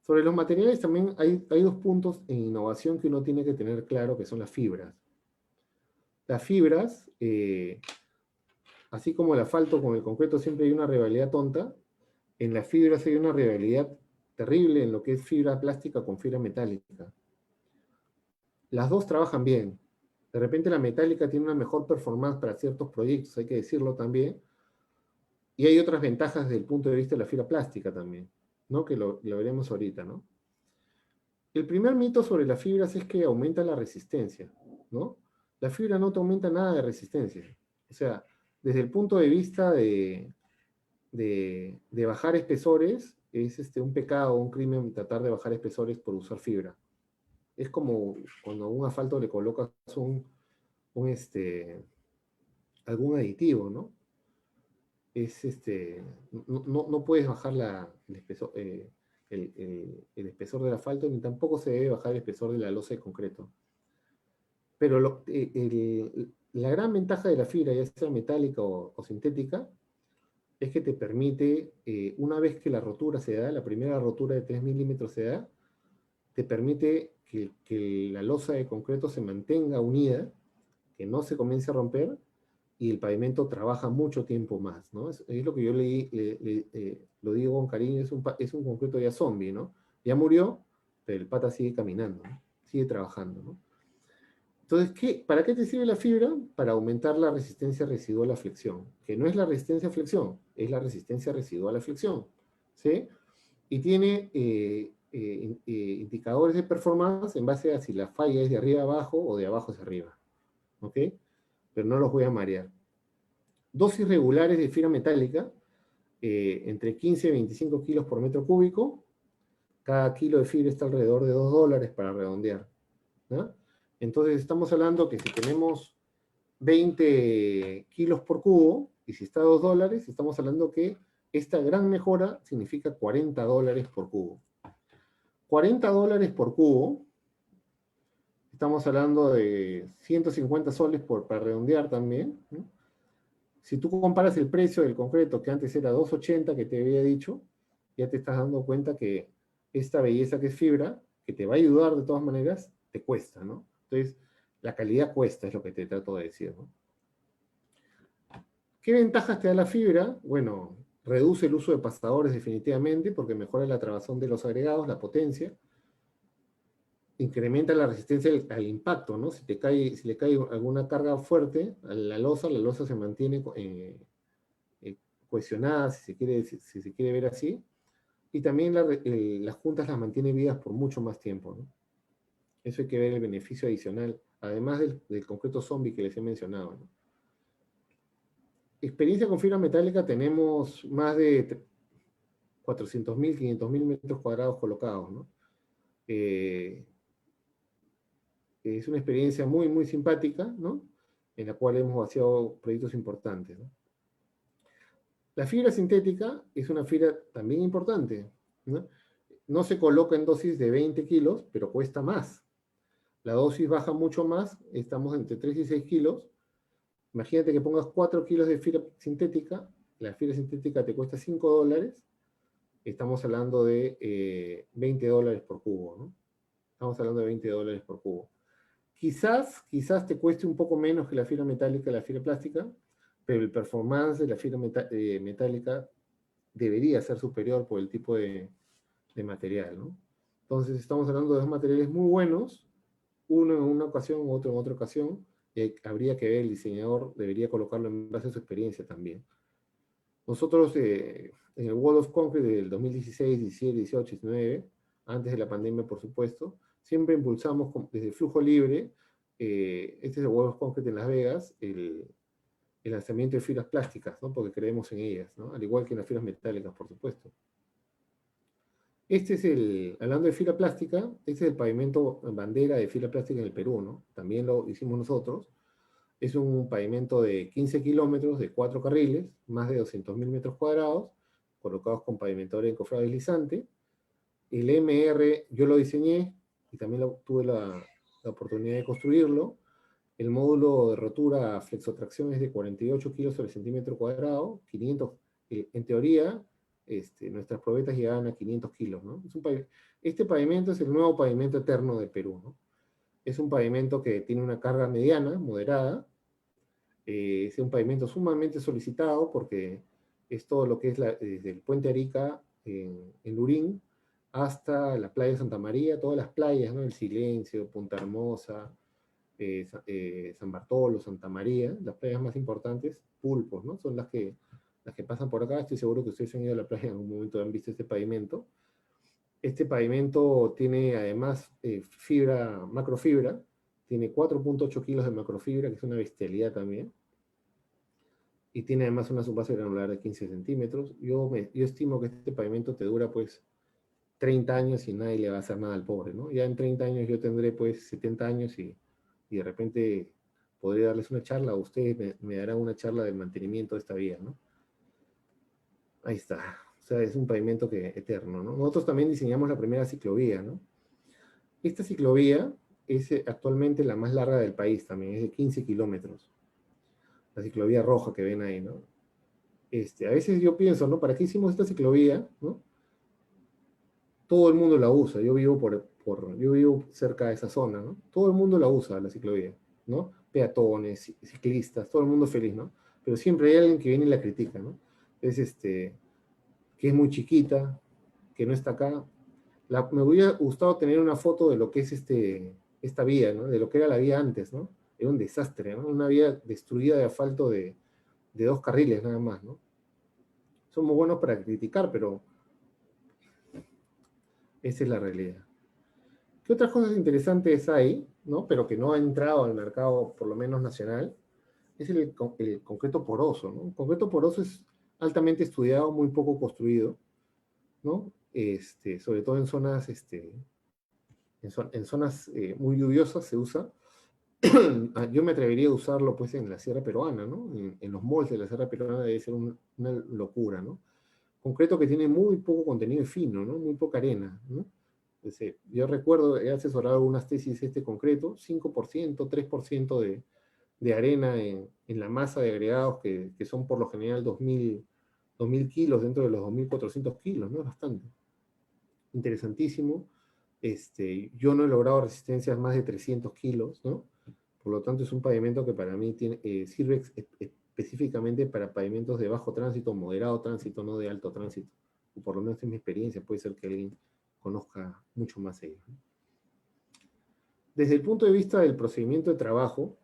Speaker 1: Sobre los materiales también hay 2 puntos en innovación que uno tiene que tener claro, que son las fibras. Las fibras, así como el asfalto con el concreto siempre hay una rivalidad tonta, en las fibras hay una rivalidad terrible en lo que es fibra plástica con fibra metálica. Las dos trabajan bien. De repente la metálica tiene una mejor performance para ciertos proyectos, hay que decirlo también. Y hay otras ventajas desde el punto de vista de la fibra plástica también, ¿no? Que lo veremos ahorita, ¿no? El primer mito sobre las fibras es que aumenta la resistencia, ¿no? La fibra no te aumenta nada de resistencia. O sea, desde el punto de vista de bajar espesores, es un pecado, un crimen tratar de bajar espesores por usar fibra. Es como cuando a un asfalto le colocas un algún aditivo, ¿no? No puedes bajar el espesor, el espesor del asfalto, ni tampoco se debe bajar el espesor de la losa de concreto. Pero la gran ventaja de la fibra, ya sea metálica o sintética, es que te permite, una vez que la rotura se da, la primera rotura de 3 milímetros se da, te permite que la losa de concreto se mantenga unida, que no se comience a romper, y el pavimento trabaja mucho tiempo más, ¿no? Es lo que yo lo digo con cariño, es un concreto ya zombie, ¿no? Ya murió, pero el pata sigue caminando, ¿no? Sigue trabajando, ¿no? Entonces, ¿para qué te sirve la fibra? Para aumentar la resistencia residual a flexión, que no es la resistencia a flexión, es la resistencia residual a flexión, ¿sí? Y tiene indicadores de performance en base a si la falla es de arriba a abajo o de abajo hacia arriba, ¿ok? Pero no los voy a marear. Dosis regulares de fibra metálica, entre 15 y 25 kilos por metro cúbico. Cada kilo de fibra está alrededor de $2 para redondear, ¿no? Entonces estamos hablando que si tenemos 20 kilos por cubo, y si está a $2, estamos hablando que esta gran mejora significa $40 por cubo. $40 por cubo, estamos hablando de 150 soles para redondear también, ¿no? Si tú comparas el precio del concreto, que antes era 2.80 que te había dicho, ya te estás dando cuenta que esta belleza que es fibra, que te va a ayudar de todas maneras, te cuesta, ¿no? Entonces, la calidad cuesta, es lo que te trato de decir, ¿no? ¿Qué ventajas te da la fibra? Bueno, reduce el uso de pasadores definitivamente, porque mejora la trabazón de los agregados, la potencia, incrementa la resistencia al impacto, ¿no? Si le cae alguna carga fuerte a la losa se mantiene cohesionada, si se quiere ver así, y también las juntas las mantiene vivas por mucho más tiempo, ¿no? Eso hay que ver el beneficio adicional, además del concreto zombie que les he mencionado, ¿no? Experiencia con fibra metálica tenemos más de 400.000, 500.000 metros cuadrados colocados, ¿no? Es una experiencia muy, muy simpática, ¿no? En la cual hemos vaciado proyectos importantes, ¿no? La fibra sintética es una fibra también importante, ¿no? No se coloca en dosis de 20 kilos, pero cuesta más. La dosis baja mucho más, estamos entre 3 y 6 kilos, Imagínate que pongas 4 kilos de fibra sintética, la fibra sintética te cuesta $5, estamos hablando de $20 por cubo, ¿no? Estamos hablando de $20 por cubo. Quizás te cueste un poco menos que la fibra metálica, la fibra plástica, pero el performance de la fibra metálica debería ser superior por el tipo de material, ¿no? Entonces estamos hablando de dos materiales muy buenos, uno en una ocasión, otro en otra ocasión, y habría que ver, el diseñador debería colocarlo en base a su experiencia también. Nosotros en el World of Concrete del 2016, 17, 18, 19, antes de la pandemia por supuesto, siempre impulsamos desde flujo libre, este es el World of Concrete en Las Vegas, el lanzamiento de fibras plásticas, ¿no? Porque creemos en ellas, ¿no? Al igual que en las fibras metálicas, por supuesto. Hablando de fibra plástica, este es el pavimento bandera de fibra plástica en el Perú, ¿no? También lo hicimos nosotros. Es un pavimento de 15 kilómetros, de 4 carriles, más de 200.000 metros cuadrados, colocados con pavimentador encofrado deslizante. El MR yo lo diseñé y también tuve la oportunidad de construirlo. El módulo de rotura flexotracción es de 48 kilos sobre centímetro cuadrado, 500, en teoría, nuestras probetas llegaban a 500 kilos, ¿no? Este pavimento es el nuevo pavimento eterno de Perú, ¿no? Es un pavimento que tiene una carga mediana, moderada, es un pavimento sumamente solicitado porque es todo lo que es desde el Puente Arica en Lurín hasta la playa de Santa María, todas las playas, ¿no? El Silencio, Punta Hermosa, San Bartolo, Santa María, las playas más importantes, Pulpos, ¿no? Son las que pasan por acá. Estoy seguro que ustedes han ido a la playa en algún momento, han visto este pavimento. Este pavimento tiene además macrofibra, tiene 4.8 kilos de macrofibra, que es una bestialidad también, y tiene además una subbase granular de 15 centímetros. Yo estimo que este pavimento te dura pues 30 años y nadie le va a hacer nada al pobre, ¿no? Ya en 30 años yo tendré pues 70 años y de repente podría darles una charla, o ustedes me darán una charla del mantenimiento de esta vía, ¿no? Ahí está. O sea, es un pavimento eterno, ¿no? Nosotros también diseñamos la primera ciclovía, ¿no? Esta ciclovía es actualmente la más larga del país también, es de 15 kilómetros. La ciclovía roja que ven ahí, ¿no? A veces yo pienso, ¿no? ¿Para qué hicimos esta ciclovía, ¿no? Todo el mundo la usa. Yo vivo cerca de esa zona, ¿no? Todo el mundo la usa, la ciclovía, ¿no? Peatones, ciclistas, todo el mundo feliz, ¿no? Pero siempre hay alguien que viene y la critica, ¿no? Es que es muy chiquita, que no está acá. Me hubiera gustado tener una foto de lo que es esta vía, ¿no? De lo que era la vía antes, ¿no? Era un desastre, ¿no? Una vía destruida de asfalto de 2 carriles nada más, ¿no? Somos buenos para criticar, pero esa es la realidad. ¿Qué otras cosas interesantes hay, ¿no? Pero que no ha entrado al mercado, por lo menos nacional? Es el concreto poroso, ¿no? El concreto poroso es altamente estudiado, muy poco construido, ¿no? Sobre todo en zonas, en zonas muy lluviosas se usa. Yo me atrevería a usarlo pues en la sierra peruana, ¿no? En los moldes de la sierra peruana debe ser una locura, ¿no? Concreto que tiene muy poco contenido fino, ¿no? Muy poca arena, ¿no? Yo recuerdo, he asesorado algunas tesis de este concreto, 5%, 3% de arena en la masa de agregados que son por lo general 2.000 kilos dentro de los 2.400 kilos, ¿no? Es bastante. Interesantísimo. Yo no he logrado resistencias más de 300 kilos, ¿no? Por lo tanto, es un pavimento que para mí sirve específicamente para pavimentos de bajo tránsito, moderado tránsito, no de alto tránsito. O por lo menos en mi experiencia, puede ser que alguien conozca mucho más ello. Desde el punto de vista del procedimiento de trabajo,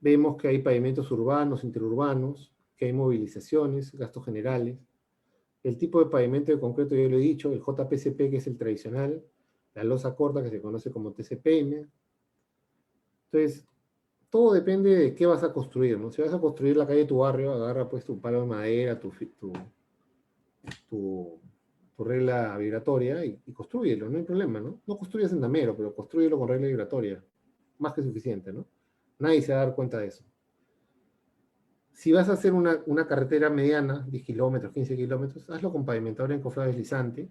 Speaker 1: vemos que hay pavimentos urbanos, interurbanos, que hay movilizaciones, gastos generales. El tipo de pavimento de concreto, ya lo he dicho, el JPCP, que es el tradicional, la losa corta, que se conoce como TCPM. Entonces, todo depende de qué vas a construir, ¿no? Si vas a construir la calle de tu barrio, agarra pues tu palo de madera, tu regla vibratoria y construyelo, no hay problema, ¿no? No construyas en damero, pero construyelo con regla vibratoria. Más que suficiente, ¿no? Nadie se va a dar cuenta de eso. Si vas a hacer una carretera mediana, 10 kilómetros, 15 kilómetros, hazlo con pavimentador encofrado deslizante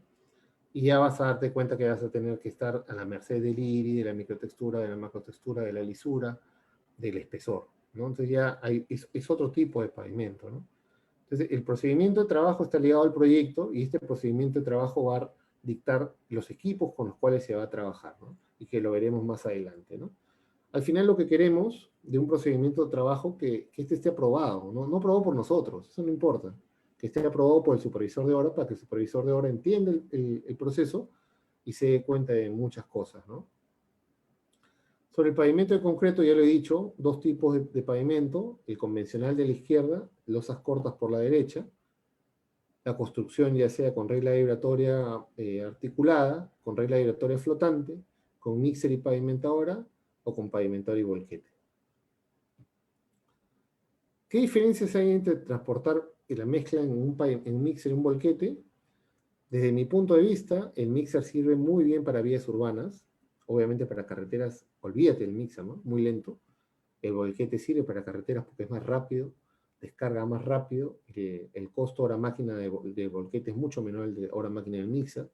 Speaker 1: y ya vas a darte cuenta que vas a tener que estar a la merced del IRI, de la microtextura, de la macrotextura, de la lisura, del espesor, ¿no? Entonces ya es otro tipo de pavimento, ¿no? Entonces, el procedimiento de trabajo está ligado al proyecto y este procedimiento de trabajo va a dictar los equipos con los cuales se va a trabajar, ¿no? Y que lo veremos más adelante, ¿no? Al final lo que queremos de un procedimiento de trabajo que este esté aprobado, ¿no? No aprobado por nosotros, eso no importa, que esté aprobado por el supervisor de obra para que el supervisor de obra entienda el proceso y se dé cuenta de muchas cosas, ¿no? Sobre el pavimento de concreto, ya lo he dicho, dos tipos de pavimento, el convencional de la izquierda, losas cortas por la derecha, la construcción ya sea con regla vibratoria articulada, con regla vibratoria flotante, con mixer y pavimentadora, o con pavimentadora y volquete. ¿Qué diferencias hay entre transportar la mezcla en un mixer y un volquete? Desde mi punto de vista, el mixer sirve muy bien para vías urbanas, obviamente para carreteras, olvídate del mixer, ¿no? Muy lento. El volquete sirve para carreteras porque es más rápido, descarga más rápido, el costo hora máquina de volquete es mucho menor al de hora máquina del mixer.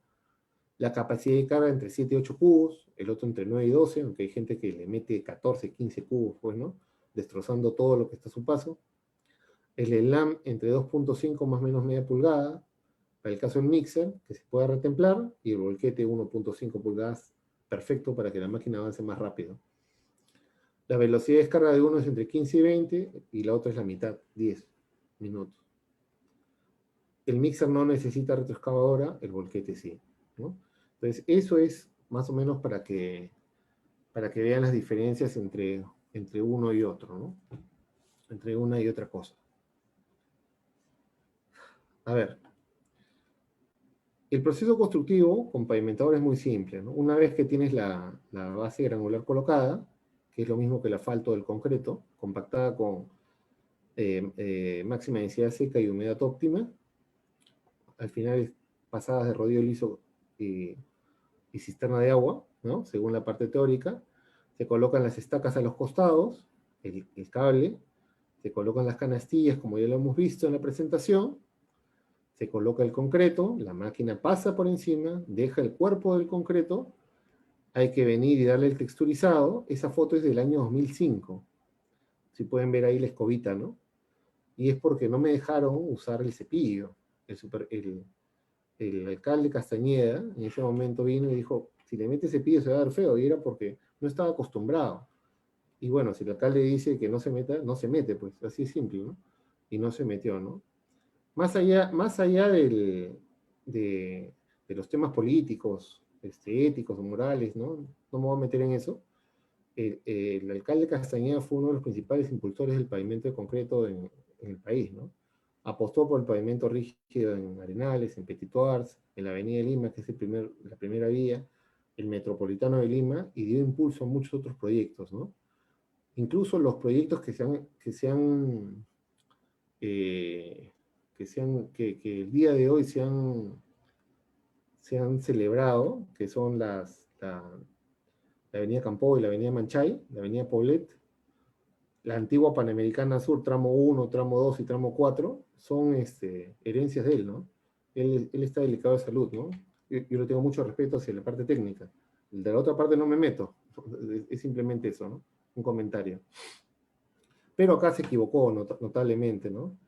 Speaker 1: La capacidad de carga entre 7 y 8 cubos, el otro entre 9 y 12, aunque hay gente que le mete 14, 15 cubos, pues, ¿no? Destrozando todo lo que está a su paso. El ELAM entre 2.5 más o menos media pulgada, para el caso del mixer, que se pueda retemplar, y el volquete 1.5 pulgadas, perfecto para que la máquina avance más rápido. La velocidad de descarga de uno es entre 15 y 20, y la otra es la mitad, 10 minutos. El mixer no necesita retroexcavadora, el volquete sí, ¿no? Entonces, eso es más o menos para que vean las diferencias entre uno y otro, ¿no? Entre una y otra cosa. A ver, el proceso constructivo con pavimentador es muy simple, ¿no? Una vez que tienes la base granular colocada, que es lo mismo que el asfalto del concreto, compactada con máxima densidad seca y humedad óptima, al final pasadas de rodillo liso y cisterna de agua, ¿no? Según la parte teórica, se colocan las estacas a los costados, el cable, se colocan las canastillas, como ya lo hemos visto en la presentación, se coloca el concreto, la máquina pasa por encima, deja el cuerpo del concreto, hay que venir y darle el texturizado. Esa foto es del año 2005. Si pueden ver ahí la escobita, ¿no? Y es porque no me dejaron usar el cepillo. El alcalde Castañeda en ese momento vino y dijo, si le metes cepillo se va a ver feo, y era porque no estaba acostumbrado. Y bueno, si el alcalde dice que no se meta, no se mete, pues así es simple, ¿no? Y no se metió, ¿no? Más allá de los temas políticos, éticos o morales, ¿no? No me voy a meter en eso. El alcalde Castañeda fue uno de los principales impulsores del pavimento de concreto en el país, ¿no? Apostó por el pavimento rígido en Arenales, en Petit Oars, en la Avenida de Lima, que es la primera vía, el Metropolitano de Lima, y dio impulso a muchos otros proyectos, ¿no? Incluso los proyectos eh, que el día de hoy se han celebrado, que son la Avenida Campo y la Avenida Manchay, la Avenida Poblet, la antigua Panamericana Sur, tramo 1, tramo 2 y tramo 4, son herencias de él, ¿no? Él está delicado de salud, ¿no? Yo le tengo mucho respeto hacia la parte técnica. De la otra parte no me meto, es simplemente eso, ¿no? Un comentario. Pero acá se equivocó notablemente, ¿no?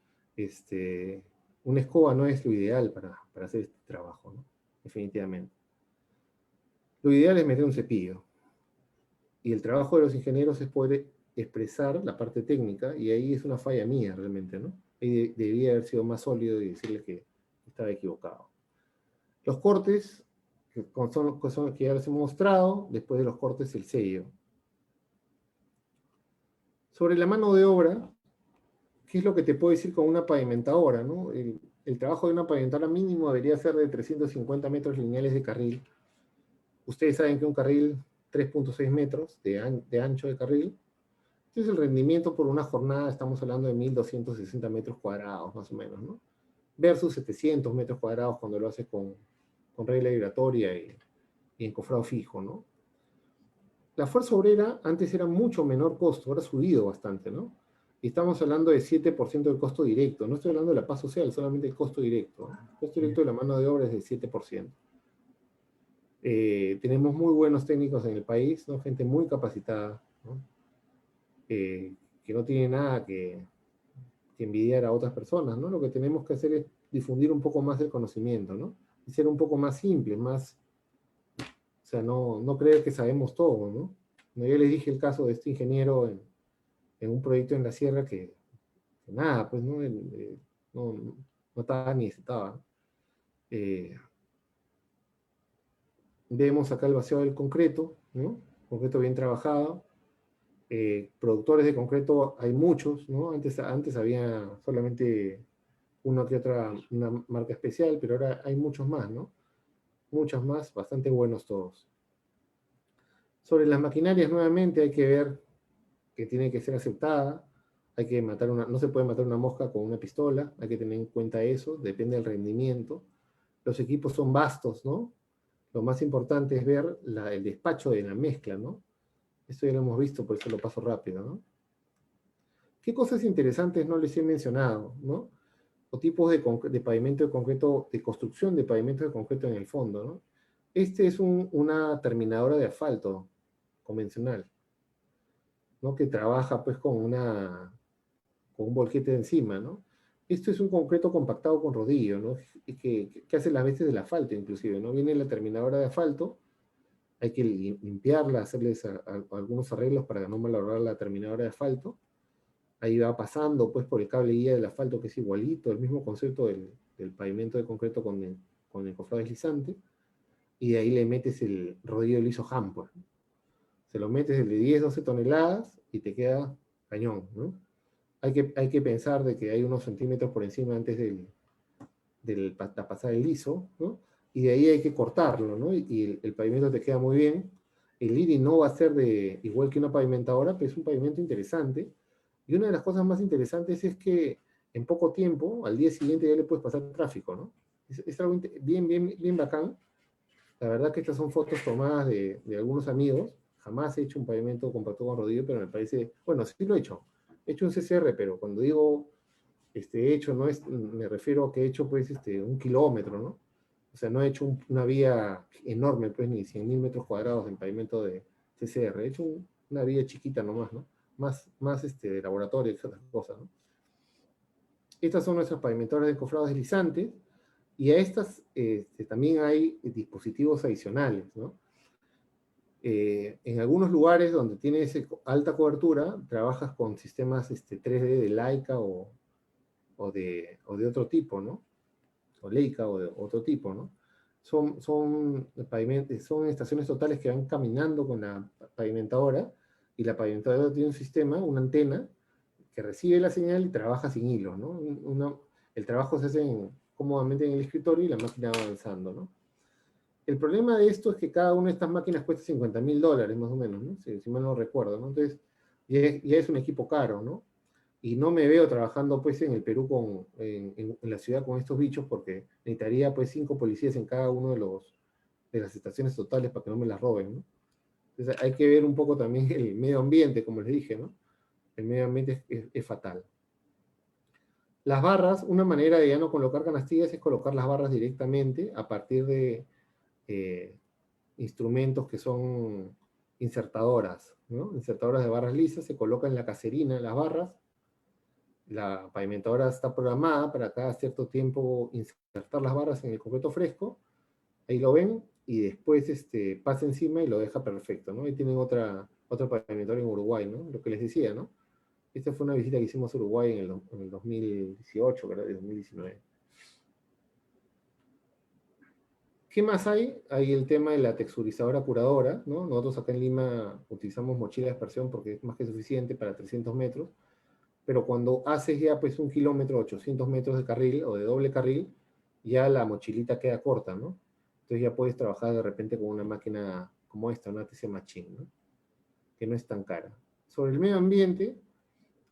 Speaker 1: Una escoba no es lo ideal para hacer este trabajo, ¿no? Definitivamente. Lo ideal es meter un cepillo. Y el trabajo de los ingenieros es poder expresar la parte técnica, y ahí es una falla mía realmente, ¿no? Ahí debía haber sido más sólido y decirle que estaba equivocado. Los cortes, que son los que ya les he mostrado, después de los cortes el sello. Sobre la mano de obra, ¿qué es lo que te puedo decir con una pavimentadora, ¿no? El trabajo de una pavimentadora mínimo debería ser de 350 metros lineales de carril. Ustedes saben que un carril 3.6 metros de ancho de carril. Entonces el rendimiento por una jornada estamos hablando de 1.260 metros cuadrados, más o menos, ¿no? Versus 700 metros cuadrados cuando lo haces con regla vibratoria y encofrado fijo, ¿no? La fuerza obrera antes era mucho menor costo, ahora ha subido bastante, ¿no? Y estamos hablando de 7% del costo directo. No estoy hablando de la paz social, solamente el costo directo. El costo directo de la mano de obra es de 7%. Tenemos muy buenos técnicos en el país, ¿no? Gente muy capacitada, ¿no? que no tiene nada que envidiar a otras personas, ¿no? Lo que tenemos que hacer es difundir un poco más el conocimiento, ¿no? Y ser un poco más simples, más, o sea, no creer que sabemos todo, ¿no? No, yo les dije el caso de este ingeniero en un proyecto en la sierra que nada, pues, ¿no? No, no estaba ni estaba. Eh, Vemos acá el vaciado del concreto, ¿no? Concreto bien trabajado. Productores de concreto hay muchos, ¿no? Antes había solamente una que otra, una marca especial, pero ahora hay muchos más, ¿no? Muchos más, bastante buenos todos. Sobre las maquinarias, nuevamente, hay que ver que tiene que ser aceptada, hay que matar no se puede matar una mosca con una pistola, hay que tener en cuenta eso, depende del rendimiento. Los equipos son vastos, ¿no? Lo más importante es ver el despacho de la mezcla, ¿no? Esto ya lo hemos visto, por eso lo paso rápido, ¿no? ¿Qué cosas interesantes no les he mencionado, ¿no? O tipos de pavimento de concreto, de construcción de pavimento de concreto en el fondo, ¿no? Este es una terminadora de asfalto convencional, ¿no? Que trabaja pues con un volquete encima, ¿no? Esto es un concreto compactado con rodillo, ¿no? Que hace las veces del asfalto, inclusive, ¿no? Viene la terminadora de asfalto, hay que limpiarla, hacerles algunos arreglos para no malograr la terminadora de asfalto. Ahí va pasando, pues, por el cable guía del asfalto, que es igualito, el mismo concepto del pavimento de concreto con el cofrado deslizante, y de ahí le metes el rodillo liso hamper. Se lo metes de 10, 12 toneladas y te queda cañón, ¿no? Hay que pensar de que hay unos centímetros por encima antes de pasar el liso, ¿no? Y de ahí hay que cortarlo, ¿no? Y el pavimento te queda muy bien. El IRI no va a ser igual que una pavimentadora, pero es un pavimento interesante. Y una de las cosas más interesantes es que en poco tiempo, al día siguiente ya le puedes pasar tráfico, ¿no? Es algo bien bacán. La verdad que estas son fotos tomadas de algunos amigos. Jamás he hecho un pavimento compacto con rodillo, pero me parece, bueno, sí lo he hecho. He hecho un CCR, pero cuando digo hecho, no es, me refiero a que he hecho pues 1 kilómetro, ¿no? O sea, no he hecho una vía enorme, pues ni 100.000 metros cuadrados en pavimento de CCR. He hecho una vía chiquita nomás, ¿no? Más de laboratorio y otras cosas, ¿no? Estas son nuestras pavimentadoras de encofrados deslizantes, y a estas también hay dispositivos adicionales, ¿no? En algunos lugares donde tienes alta cobertura, trabajas con sistemas 3D de Leica o de otro tipo, ¿no? O Leica o de otro tipo, ¿no? Son estaciones totales que van caminando con la pavimentadora, y la pavimentadora tiene un sistema, una antena, que recibe la señal y trabaja sin hilo, ¿no? El trabajo se hace cómodamente en el escritorio y la máquina va avanzando, ¿no? El problema de esto es que cada una de estas máquinas cuesta $50.000 más o menos, ¿no? Si mal no recuerdo, ¿no? Entonces, ya es un equipo caro, ¿no? Y no me veo trabajando pues en el Perú en la ciudad con estos bichos, porque necesitaría pues 5 policías en cada uno de las estaciones totales para que no me las roben, ¿no? Entonces hay que ver un poco también el medio ambiente, como les dije, ¿no? El medio ambiente es fatal. Las barras, una manera de ya no colocar canastillas es colocar las barras directamente a partir de instrumentos que son insertadoras, ¿no? Insertadoras de barras lisas, se colocan en la caserina las barras. La pavimentadora está programada para cada cierto tiempo insertar las barras en el concreto fresco. Ahí lo ven, y después pasa encima y lo deja perfecto, ¿no? Ahí tienen otra pavimentadora en Uruguay, ¿no? Lo que les decía, ¿no? Esta fue una visita que hicimos a Uruguay en el 2018, creo, 2019. ¿Qué más hay? Hay el tema de la texturizadora curadora, ¿no? Nosotros acá en Lima utilizamos mochila de aspersión porque es más que suficiente para 300 metros, pero cuando haces ya pues 1 kilómetro, 800 metros de carril o de doble carril, ya la mochilita queda corta, ¿no? Entonces ya puedes trabajar de repente con una máquina como esta, una TC Machine, ¿no? Que no es tan cara. Sobre el medio ambiente,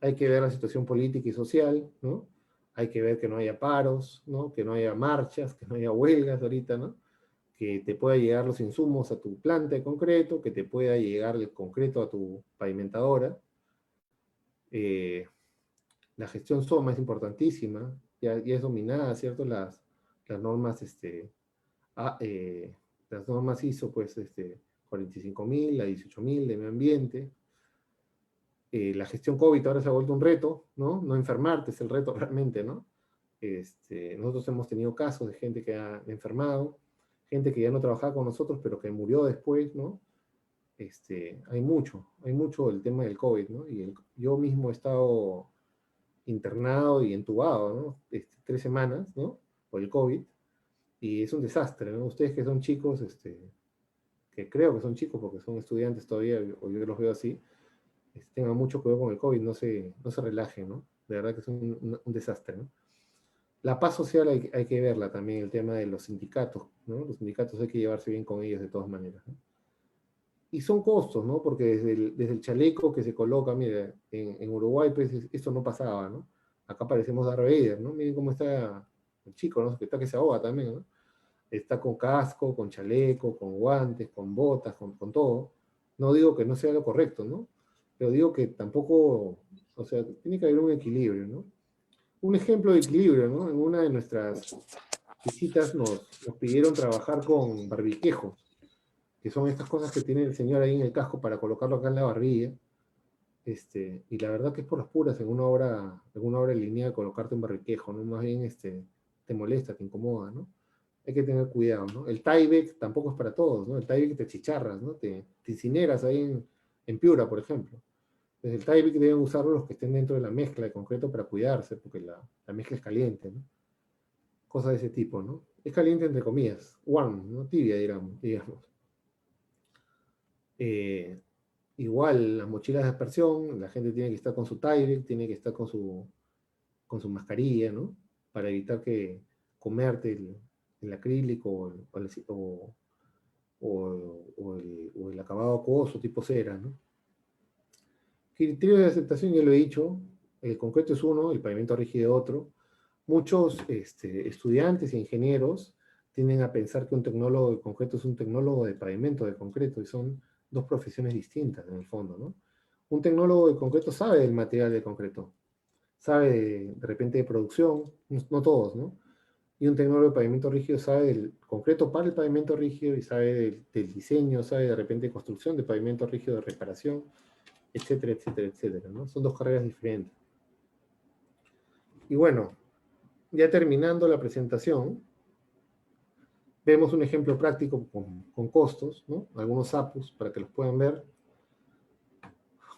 Speaker 1: hay que ver la situación política y social, ¿no? Hay que ver que no haya paros, ¿no? Que no haya marchas, que no haya huelgas ahorita, ¿no? Que te pueda llegar los insumos a tu planta de concreto, que te pueda llegar el concreto a tu pavimentadora. La gestión SOMA es importantísima, ya es dominada, ¿cierto? Las normas, a- eh, las normas ISO, pues, 45.000, la 18.000 de medio ambiente. La gestión COVID ahora se ha vuelto un reto, ¿no? No enfermarte es el reto realmente, ¿no? Nosotros hemos tenido casos de gente que ha enfermado, gente que ya no trabajaba con nosotros, pero que murió después, ¿no? Hay mucho el tema del COVID, ¿no? Yo mismo he estado internado y entubado, ¿no? 3 semanas, ¿no? Por el COVID, y es un desastre, ¿no? Ustedes que son chicos, que creo que son chicos porque son estudiantes todavía, o yo los veo así, tengan mucho cuidado con el COVID, no se relajen, ¿no? De verdad que es un desastre, ¿no? La paz social hay que verla también, el tema de los sindicatos, ¿no? Los sindicatos hay que llevarse bien con ellos de todas maneras, ¿no? Y son costos, ¿no? Porque desde el chaleco que se coloca, mira, en Uruguay, pues esto no pasaba, ¿no? Acá parecemos Darth Vader, ¿no? Miren cómo está el chico, ¿no? Que está que se ahoga también, ¿no? Está con casco, con chaleco, con guantes, con botas, con todo. No digo que no sea lo correcto, ¿no? Pero digo que tampoco, o sea, tiene que haber un equilibrio, ¿no? Un ejemplo de equilibrio, ¿no? En una de nuestras visitas nos pidieron trabajar con barbiquejos, que son estas cosas que tiene el señor ahí en el casco para colocarlo acá en la barbilla. Y la verdad que es por las puras en una obra lineal colocarte un barbiquejo, ¿no? Más bien te molesta, te incomoda, ¿no? Hay que tener cuidado, ¿no? El Tyvek tampoco es para todos, ¿no? El Tyvek te chicharras, ¿no? Te incineras ahí en Piura, por ejemplo. Entonces el Tyvek deben usarlo los que estén dentro de la mezcla de concreto para cuidarse, porque la mezcla es caliente, ¿no? Cosas de ese tipo, ¿no? Es caliente entre comillas, warm, ¿no? Tibia, digamos. Eh, Igual, las mochilas de aspersión, la gente tiene que estar con su Tyvek, tiene que estar con su mascarilla, ¿no? Para evitar que comerte el acrílico o el acabado acuoso tipo cera, ¿no? Criterios de aceptación, ya lo he dicho, el concreto es uno, el pavimento rígido otro. Muchos estudiantes e ingenieros tienden a pensar que un tecnólogo de concreto es un tecnólogo de pavimento de concreto, y son dos profesiones distintas en el fondo, ¿no? Un tecnólogo de concreto sabe del material de concreto, sabe de repente de producción, no todos, ¿no? Y un tecnólogo de pavimento rígido sabe del concreto para el pavimento rígido y sabe del diseño, sabe de repente de construcción de pavimento rígido, de reparación, etcétera, etcétera, etcétera, ¿no? Son dos carreras diferentes. Y bueno, ya terminando la presentación, vemos un ejemplo práctico con costos, ¿no? Algunos sapos para que los puedan ver.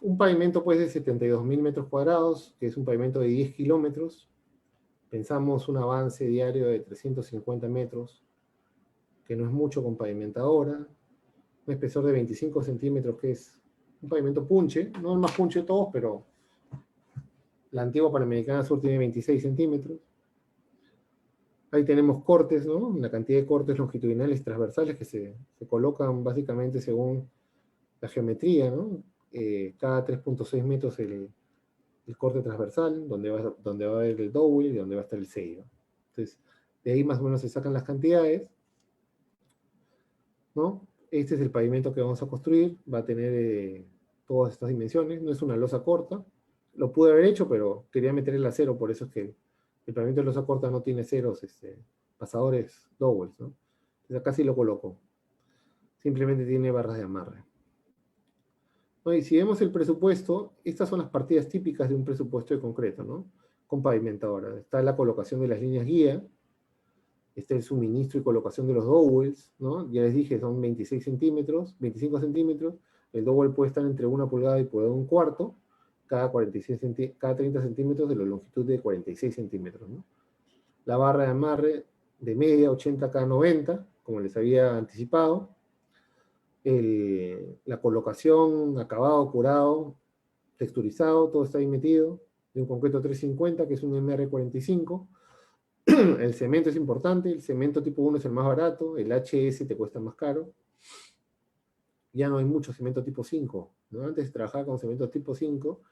Speaker 1: Un pavimento pues de 72.000 metros cuadrados, que es un pavimento de 10 kilómetros. Pensamos un avance diario de 350 metros, que no es mucho con pavimentadora. Un espesor de 25 centímetros, que es un pavimento punche, no el más punche de todos, pero la antigua Panamericana Sur tiene 26 centímetros. Ahí tenemos cortes, ¿no? La cantidad de cortes longitudinales y transversales que se colocan básicamente según la geometría, ¿no? Cada 3.6 metros el corte transversal, donde va a haber el dowel y donde va a estar el sello. Entonces, de ahí más o menos se sacan las cantidades, ¿no? Este es el pavimento que vamos a construir, va a tener todas estas dimensiones, no es una losa corta, lo pude haber hecho, pero quería meter el acero, por eso es que el pavimento de losa corta no tiene ceros, pasadores dowels, ¿no? Entonces acá sí lo coloco, simplemente tiene barras de amarre. ¿No? Y si vemos el presupuesto, estas son las partidas típicas de un presupuesto de concreto, ¿no? Con pavimentadora. Está la colocación de las líneas guía, está el suministro y colocación de los dowels, ¿no? Ya les dije, son 26 centímetros, 25 centímetros. El dowel puede estar entre 1 pulgada y puede un cuarto, cada 30 centímetros de la longitud de 46 centímetros, ¿no? La barra de amarre de media, 80 cada 90, como les había anticipado. La colocación, acabado, curado, texturizado, todo está ahí metido, de un concreto 350, que es un MR45. El cemento es importante, el cemento tipo 1 es el más barato, el HS te cuesta más caro. Ya no hay mucho cemento tipo 5, ¿no? Antes trabajaba con cemento tipo 5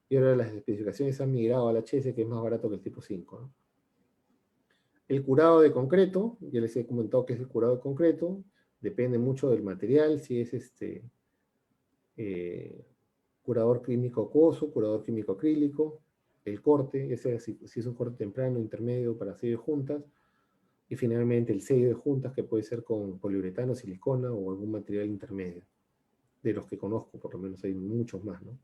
Speaker 1: y ahora las especificaciones han migrado al HS, que es más barato que el tipo 5, ¿no? El curado de concreto, ya les he comentado que es el curado de concreto, depende mucho del material, si es curador químico acuoso, curador químico acrílico, el corte, ese si es un corte temprano, intermedio para sello de juntas, y finalmente el sello de juntas, que puede ser con poliuretano, silicona o algún material intermedio, de los que conozco, por lo menos hay muchos más, ¿no?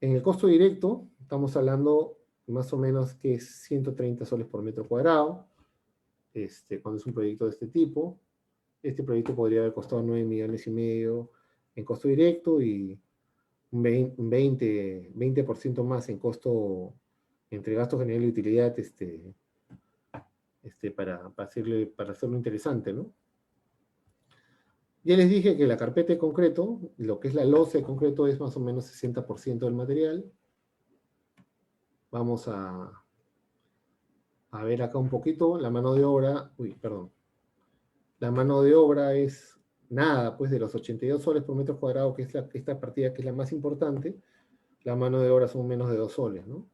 Speaker 1: En el costo directo, estamos hablando más o menos que es 130 soles por metro cuadrado, cuando es un proyecto de este tipo. Este proyecto podría haber costado 9 millones y medio en costo directo y un 20% más en costo entre gasto general y utilidad para hacerlo interesante, ¿no? Ya les dije que la carpeta de concreto, lo que es la losa de concreto es más o menos 60% del material. Vamos a ver acá un poquito la mano de obra. Uy, perdón. La mano de obra es nada, pues de los 82 soles por metro cuadrado, que es esta partida que es la más importante, la mano de obra son menos de 2 soles, ¿no?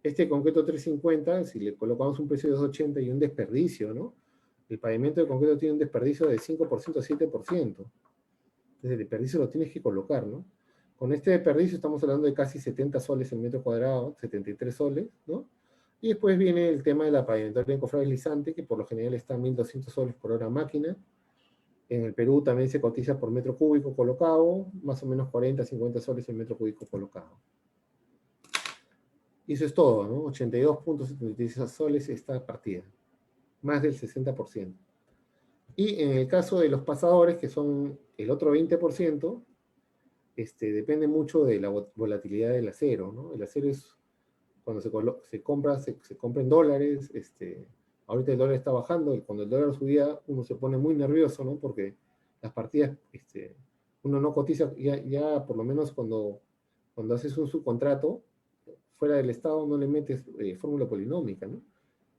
Speaker 1: Este concreto 350, si le colocamos un precio de 280 y un desperdicio, ¿no? El pavimento de concreto tiene un desperdicio de 5% a 7%. Entonces el desperdicio lo tienes que colocar, ¿no? Con este desperdicio estamos hablando de casi 70 soles el metro cuadrado, 73 soles, ¿no? Y después viene el tema de la pavimentación encofrado que por lo general está a 1.200 soles por hora máquina. En el Perú también se cotiza por metro cúbico colocado, más o menos 40, 50 soles el metro cúbico colocado. Y eso es todo, ¿no? 82.76 soles esta partida, más del 60%. Y en el caso de los pasadores, que son el otro 20%, depende mucho de la volatilidad del acero, ¿no? El acero es, cuando se compra en dólares, ahorita el dólar está bajando, y cuando el dólar subía, uno se pone muy nervioso, ¿no? Porque las partidas, uno no cotiza, ya por lo menos cuando haces un subcontrato, fuera del Estado no le metes fórmula polinómica, ¿no?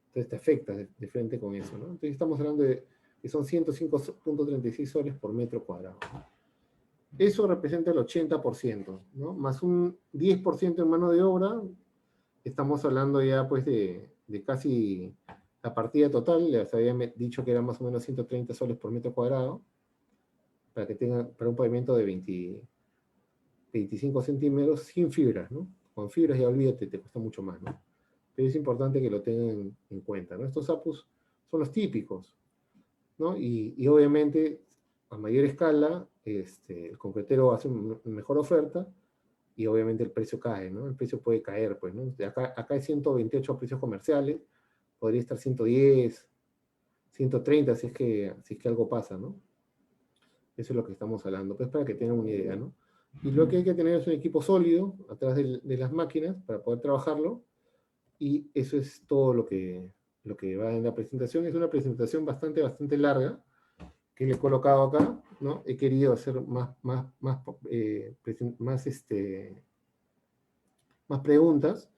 Speaker 1: Entonces te afecta de frente con eso, ¿no? Entonces estamos hablando de que son 105.36 soles por metro cuadrado. Eso representa el 80%, ¿no? Más un 10% en mano de obra, estamos hablando ya pues de casi la partida total, les había dicho que era más o menos 130 soles por metro cuadrado, para un pavimento de 25 centímetros sin fibras, ¿no? Con fibras ya olvídate, te cuesta mucho más, ¿no? Pero es importante que lo tengan en cuenta, ¿no? Estos APUs son los típicos, ¿no? Y obviamente, a mayor escala, el concretero hace una mejor oferta y obviamente el precio cae, ¿no? El precio puede caer, pues, ¿no? Acá hay 128 a precios comerciales, podría estar 110, 130 si es que algo pasa, ¿no? Eso es lo que estamos hablando, pues para que tengan una idea, ¿no? Y lo que hay que tener es un equipo sólido atrás de las máquinas para poder trabajarlo, y eso es todo lo que va en la presentación. Es una presentación bastante larga que le he colocado acá, ¿no? He querido hacer más preguntas.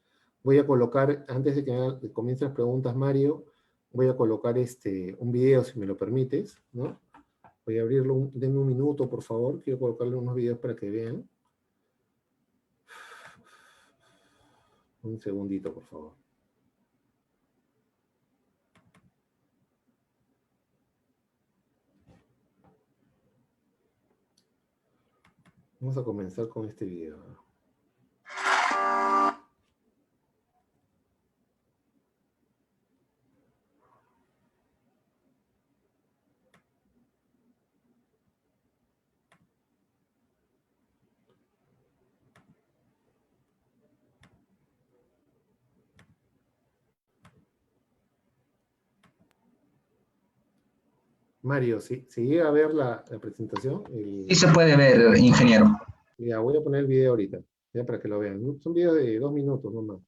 Speaker 1: Voy a colocar, antes de que comiencen las preguntas, Mario, voy a colocar un video, si me lo permites, ¿no? Voy a abrirlo, denme un minuto, por favor. Quiero colocarle unos videos para que vean. Un segundito, por favor. Vamos a comenzar con este video. Mario, si llega a ver la presentación,
Speaker 2: Sí se puede ver, ingeniero.
Speaker 1: ya voy a poner el video ahorita, ya para que lo vean. Son videos de 2 minutos nomás.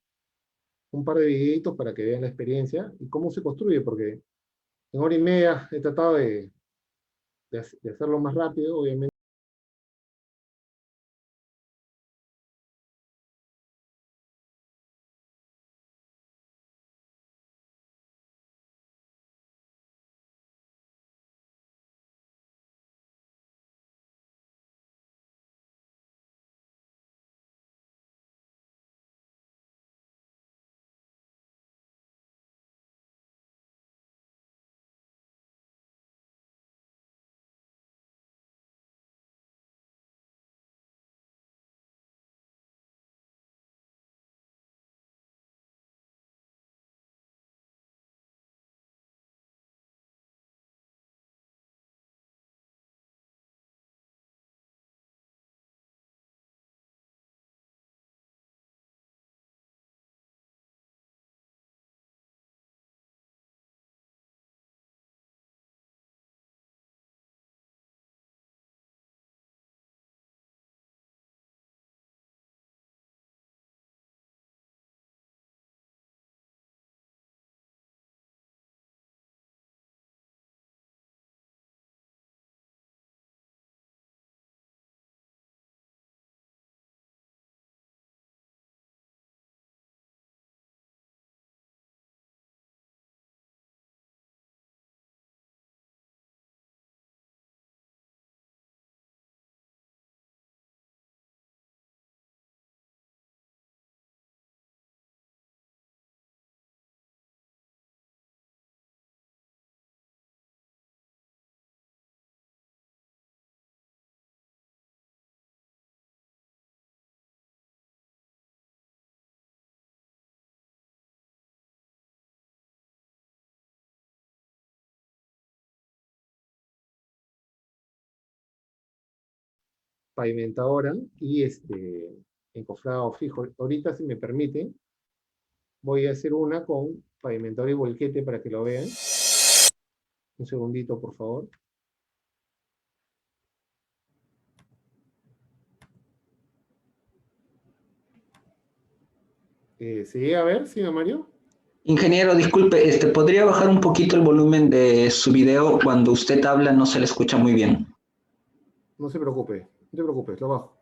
Speaker 1: Un par de videitos para que vean la experiencia y cómo se construye, porque en hora y media he tratado de hacerlo más rápido, obviamente. pavimentadora y encofrado fijo. Ahorita, si me permite, voy a hacer una con pavimentador y volquete para que lo vean. Un segundito, por favor. ¿Se llega a ver, señor Mario?
Speaker 2: Ingeniero, disculpe, ¿podría bajar un poquito el volumen de su video? Cuando usted habla no se le escucha muy bien.
Speaker 1: No se preocupe, no te preocupes, lo bajo.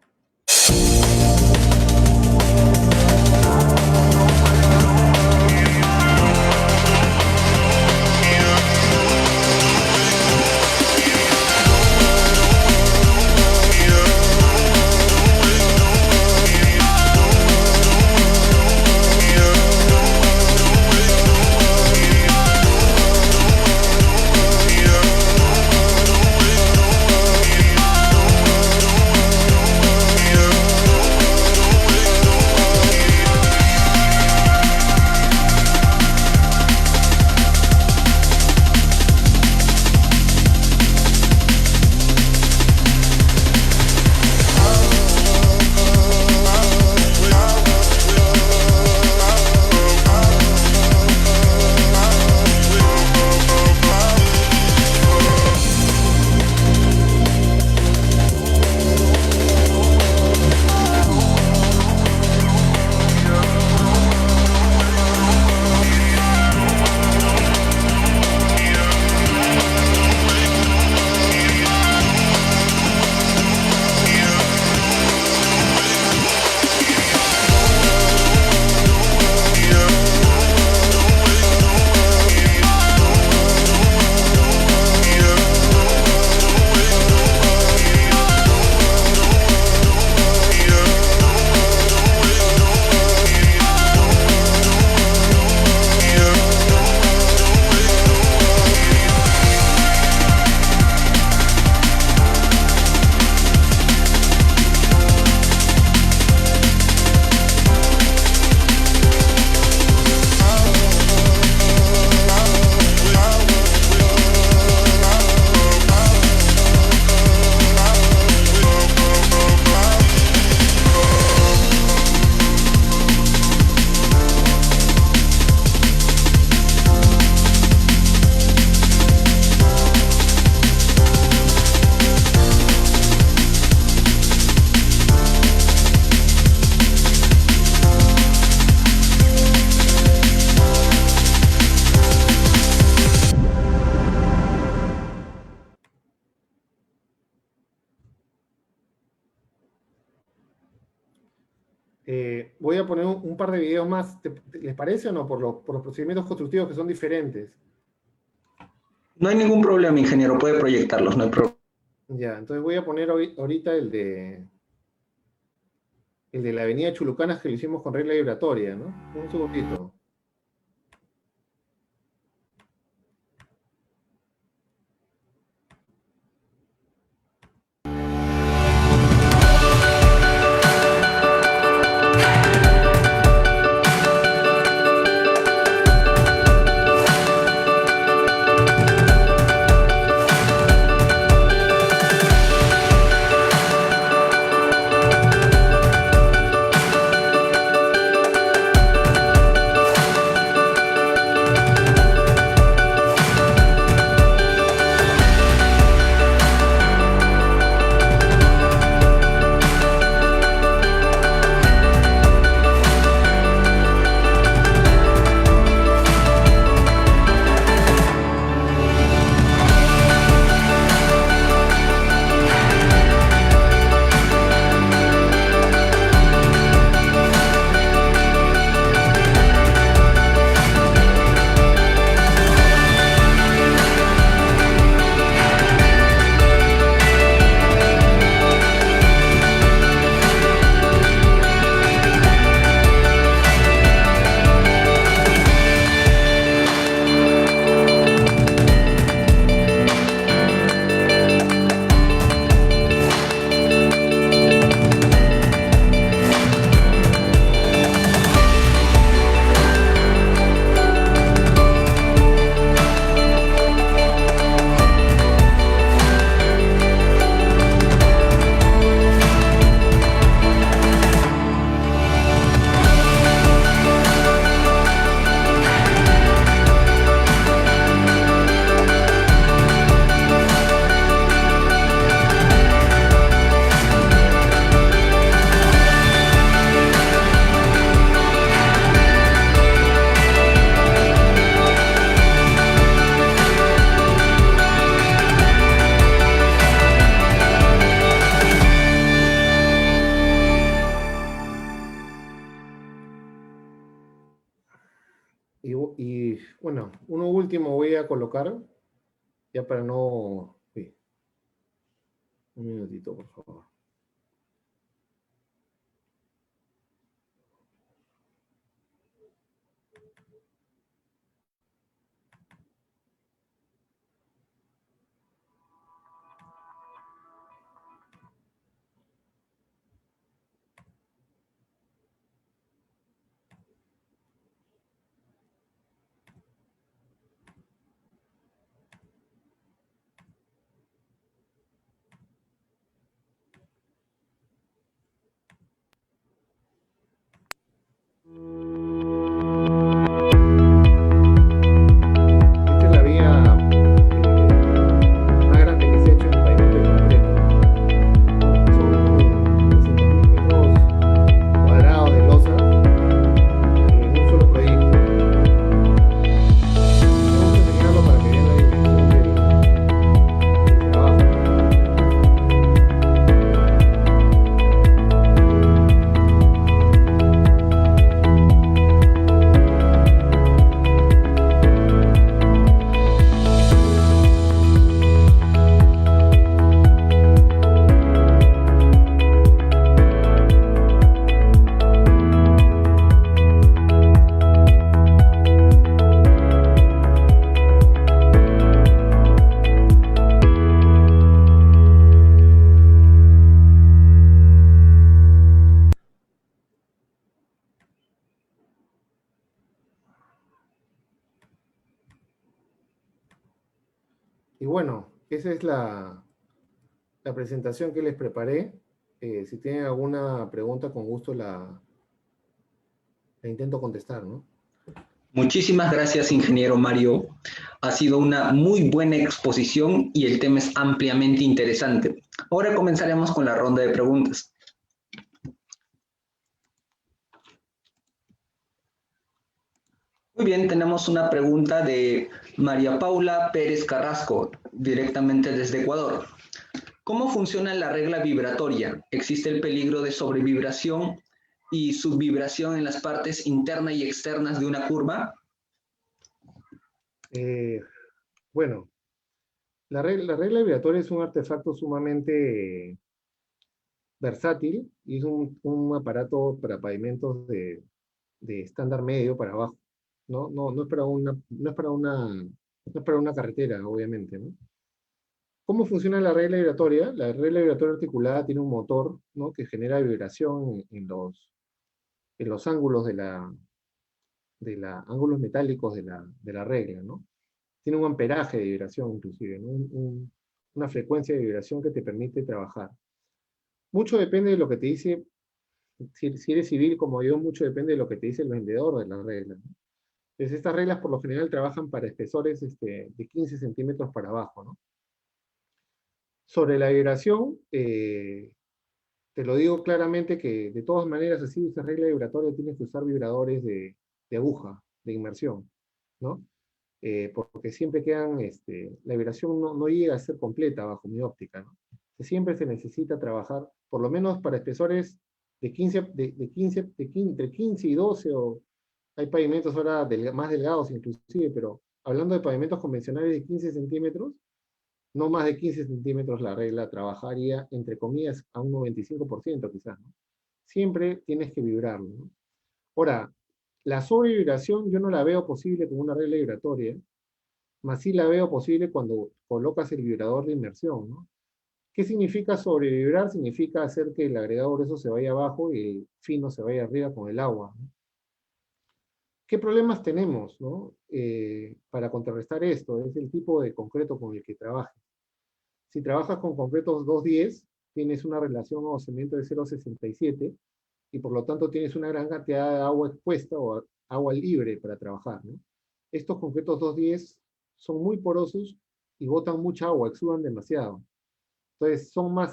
Speaker 1: Voy a poner un par de videos más. ¿Les parece o no? Por los procedimientos constructivos que son diferentes.
Speaker 2: No hay ningún problema, ingeniero, puede proyectarlos, no hay problema.
Speaker 1: Ya, entonces voy a poner ahorita el de la avenida Chulucanas, que lo hicimos con regla vibratoria, ¿no? Un segundito. bueno, uno último voy a colocar, ya para no... Sí, un minutito, por favor. Esta es la vía más grande que se ha hecho en pavimento de concreto. Son 300.000 metros cuadrados de losa en un solo proyecto. Vamos a enseñarlo para que vean la dimensión del trabajo. Y bueno, esa es la presentación que les preparé. Si tienen alguna pregunta, con gusto la intento contestar, ¿no?
Speaker 2: Muchísimas gracias, ingeniero Mario. Ha sido una muy buena exposición y el tema es ampliamente interesante. Ahora comenzaremos con la ronda de preguntas. Muy bien, tenemos una pregunta de María Paula Pérez Carrasco, directamente desde Ecuador. ¿Cómo funciona la regla vibratoria? ¿Existe el peligro de sobrevibración y subvibración en las partes internas y externas de una curva?
Speaker 1: Bueno, la regla vibratoria es un artefacto sumamente versátil y es un aparato para pavimentos de estándar medio para abajo. No es para una carretera, obviamente, ¿no? ¿Cómo funciona la regla vibratoria? La regla vibratoria articulada tiene un motor, ¿no?, que genera vibración en los ángulos ángulos metálicos de la regla, ¿no? Tiene un amperaje de vibración, inclusive, ¿no? Una frecuencia de vibración que te permite trabajar. Mucho depende de lo que te dice, si eres civil como yo, mucho depende de lo que te dice el vendedor de las reglas, ¿no? Entonces, estas reglas por lo general trabajan para espesores de 15 centímetros para abajo, ¿no? Sobre la vibración, te lo digo claramente que de todas maneras, así usas regla vibratoria, tienes que usar vibradores de aguja, de inmersión, ¿no? Porque siempre quedan, la vibración no llega a ser completa bajo mi óptica, ¿no? Siempre se necesita trabajar, por lo menos para espesores de 15, entre 15 y 12, o hay pavimentos ahora más delgados inclusive, pero hablando de pavimentos convencionales de 15 centímetros, no más de 15 centímetros la regla trabajaría, entre comillas, a un 95% quizás, ¿no? Siempre tienes que vibrarlo, ¿no? Ahora, la sobrevibración yo no la veo posible con una regla vibratoria, más sí la veo posible cuando colocas el vibrador de inmersión, ¿no? ¿Qué significa sobrevibrar? Significa hacer que el agregado grueso se vaya abajo y el fino se vaya arriba con el agua, ¿no? ¿Qué problemas tenemos, ¿no? Para contrarrestar esto? Es el tipo de concreto con el que trabajes. Si trabajas con concretos 210, tienes una relación o cemento de 0,67 y por lo tanto tienes una gran cantidad de agua expuesta o agua libre para trabajar, ¿no? Estos concretos 210 son muy porosos y botan mucha agua, exudan demasiado. Entonces son más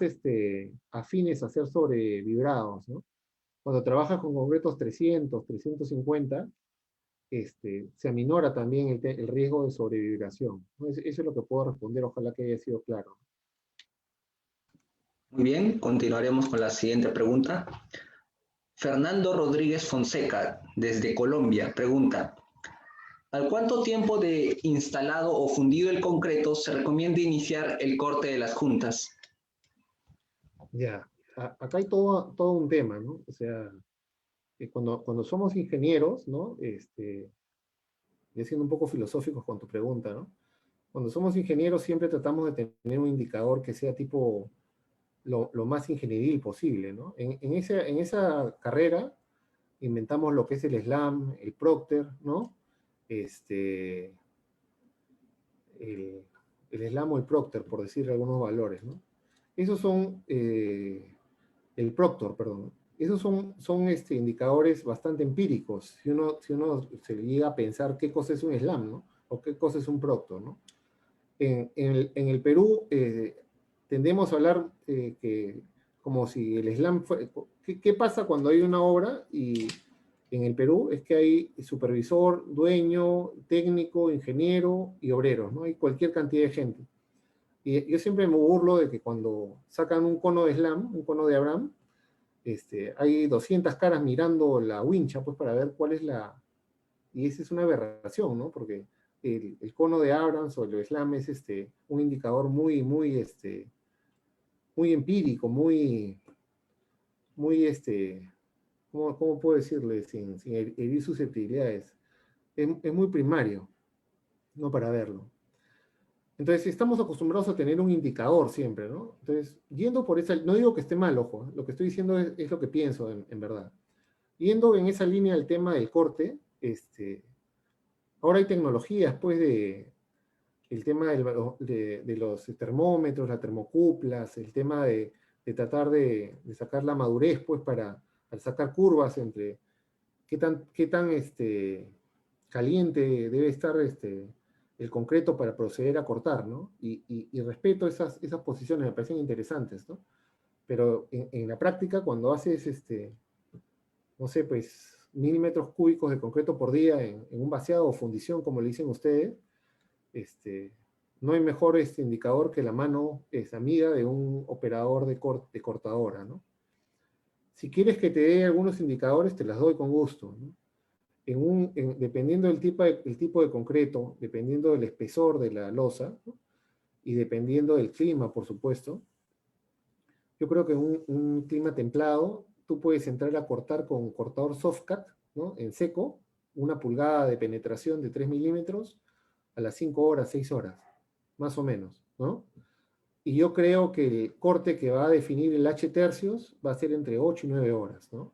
Speaker 1: afines a ser sobrevibrados, ¿no? Cuando trabajas con concretos 300, 350, se aminora también el riesgo de sobrevibración. Eso es lo que puedo responder, ojalá que haya sido claro.
Speaker 2: Muy bien, continuaremos con la siguiente pregunta. Fernando Rodríguez Fonseca, desde Colombia, pregunta: ¿Al cuánto tiempo de instalado o fundido el concreto se recomienda iniciar el corte de las juntas?
Speaker 1: Ya, acá hay todo un tema, ¿no? O sea, cuando somos ingenieros, ¿no? Y siendo un poco filosóficos con tu pregunta, ¿no? Cuando somos ingenieros siempre tratamos de tener un indicador que sea tipo lo más ingenieril posible, ¿no? En esa carrera inventamos lo que es el SLAM, el Procter, ¿no? Este, el, el SLAM o el Procter, por decir algunos valores, ¿no? Esos son, el Proctor, perdón. Esos son indicadores bastante empíricos. Si uno se llega a pensar qué cosa es un SLAM, ¿no? O qué cosa es un Proctor, ¿no? En el Perú tendemos a hablar que como si el SLAM fue... ¿Qué pasa cuando hay una obra? Y en el Perú es que hay supervisor, dueño, técnico, ingeniero y obreros, ¿no? Hay cualquier cantidad de gente. Y yo siempre me burlo de que cuando sacan un cono de SLAM, un cono de Abraham, hay 200 caras mirando la wincha, pues para ver cuál es la... Y esa es una aberración, ¿no? Porque el cono de Abrams o el SLAM es un indicador muy empírico, muy ¿cómo puedo decirle? Sin herir susceptibilidades. Es muy primario, ¿no? Para verlo. Entonces, estamos acostumbrados a tener un indicador siempre, ¿no? Entonces, yendo por esa, no digo que esté mal, ojo, lo que estoy diciendo es lo que pienso en verdad. Yendo en esa línea del tema del corte, ahora hay tecnologías, pues, el tema de los termómetros, las termocuplas, el tema de tratar de sacar la madurez, pues, para sacar curvas entre qué tan caliente debe estar el concreto para proceder a cortar, ¿no? Y respeto esas posiciones, me parecen interesantes, ¿no? Pero en la práctica, cuando haces, no sé, pues, milímetros cúbicos de concreto por día en un vaciado o fundición, como le dicen ustedes, este, no hay mejor indicador que la mano es amiga de un operador de cortadora, ¿no? Si quieres que te dé algunos indicadores, te las doy con gusto, ¿no? Dependiendo del tipo de concreto, dependiendo del espesor de la losa, ¿no? Y dependiendo del clima, por supuesto, yo creo que en un clima templado, tú puedes entrar a cortar con cortador soft cut, ¿no? En seco, 1 pulgada de penetración de 3 milímetros a las 5 horas, 6 horas, más o menos, ¿no? Y yo creo que el corte que va a definir el H tercios va a ser entre 8 y 9 horas, ¿no?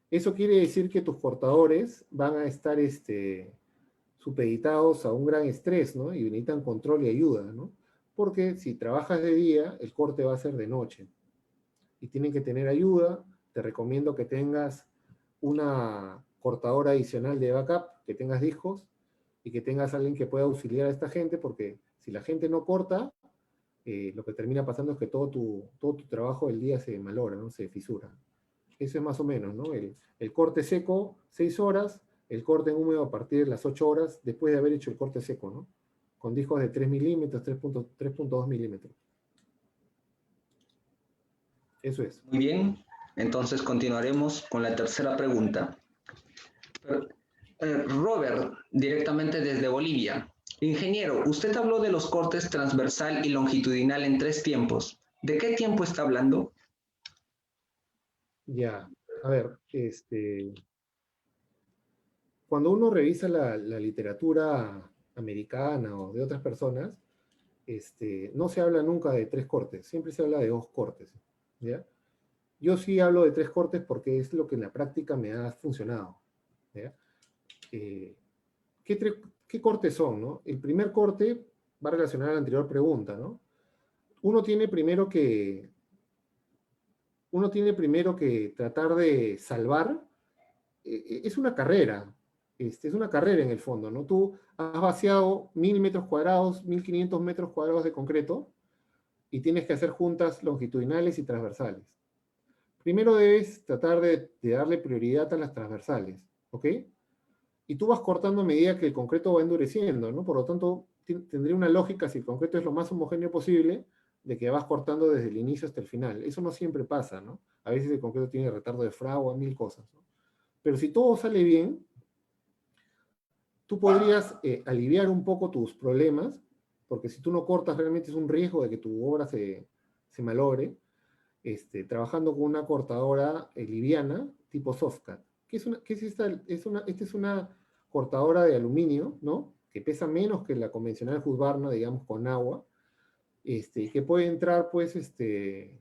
Speaker 1: Eso quiere decir que tus cortadores van a estar supeditados a un gran estrés, ¿no? Y necesitan control y ayuda, ¿no? Porque si trabajas de día, el corte va a ser de noche. Y tienen que tener ayuda. Te recomiendo que tengas una cortadora adicional de backup, que tengas discos y que tengas alguien que pueda auxiliar a esta gente, porque si la gente no corta, lo que termina pasando es que todo tu trabajo del día se malogra, ¿no? Se fisura. Eso es más o menos, ¿no? El corte seco, 6 horas, el corte en húmedo a partir de las 8 horas, después de haber hecho el corte seco, ¿no? Con discos de 3 milímetros, 3.2 milímetros. Eso es.
Speaker 2: Muy bien, entonces continuaremos con la tercera pregunta. Robert, directamente desde Bolivia. Ingeniero, usted habló de los cortes transversal y longitudinal en 3 tiempos. ¿De qué tiempo está hablando?
Speaker 1: Ya, a ver, cuando uno revisa la literatura americana o de otras personas, no se habla nunca de 3 cortes, siempre se habla de 2 cortes, ¿ya? Yo sí hablo de 3 cortes porque es lo que en la práctica me ha funcionado, ¿ya? Eh, ¿qué cortes son, no? El primer corte va relacionado a la anterior pregunta, ¿no? Uno tiene primero que, tratar de salvar, es una carrera, es una carrera en el fondo, ¿no? Tú has vaciado 1000 metros cuadrados, 1500 metros cuadrados de concreto y tienes que hacer juntas longitudinales y transversales. Primero debes tratar de darle prioridad a las transversales, ¿ok? Y tú vas cortando a medida que el concreto va endureciendo, ¿no? Por lo tanto, tendría una lógica, si el concreto es lo más homogéneo posible, de que vas cortando desde el inicio hasta el final. Eso no siempre pasa, ¿no? A veces el concreto tiene retardo de fragua, 1000 cosas, ¿no? Pero si todo sale bien, tú podrías aliviar un poco tus problemas, porque si tú no cortas realmente es un riesgo de que tu obra se malogre, trabajando con una cortadora liviana tipo Softcat. ¿Qué es esta? Esta es una cortadora de aluminio, ¿no? Que pesa menos que la convencional Husqvarna, digamos, con agua, que puede entrar, pues, de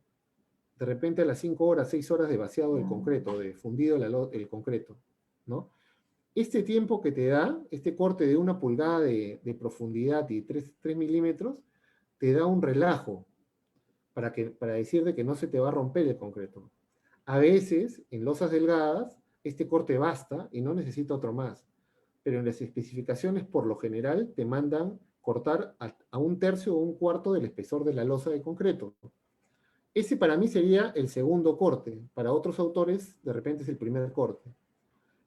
Speaker 1: repente a las 5 horas, 6 horas de vaciado del concreto, de fundido el concreto, ¿no? Este tiempo que te da, este corte de 1 pulgada de profundidad y 3 milímetros, te da un relajo para decirte que no se te va a romper el concreto. A veces, en losas delgadas, este corte basta y no necesita otro más. Pero en las especificaciones, por lo general, te mandan cortar a 1/3 o 1/4 del espesor de la losa de concreto. Ese para mí sería el segundo corte. Para otros autores, de repente es el primer corte.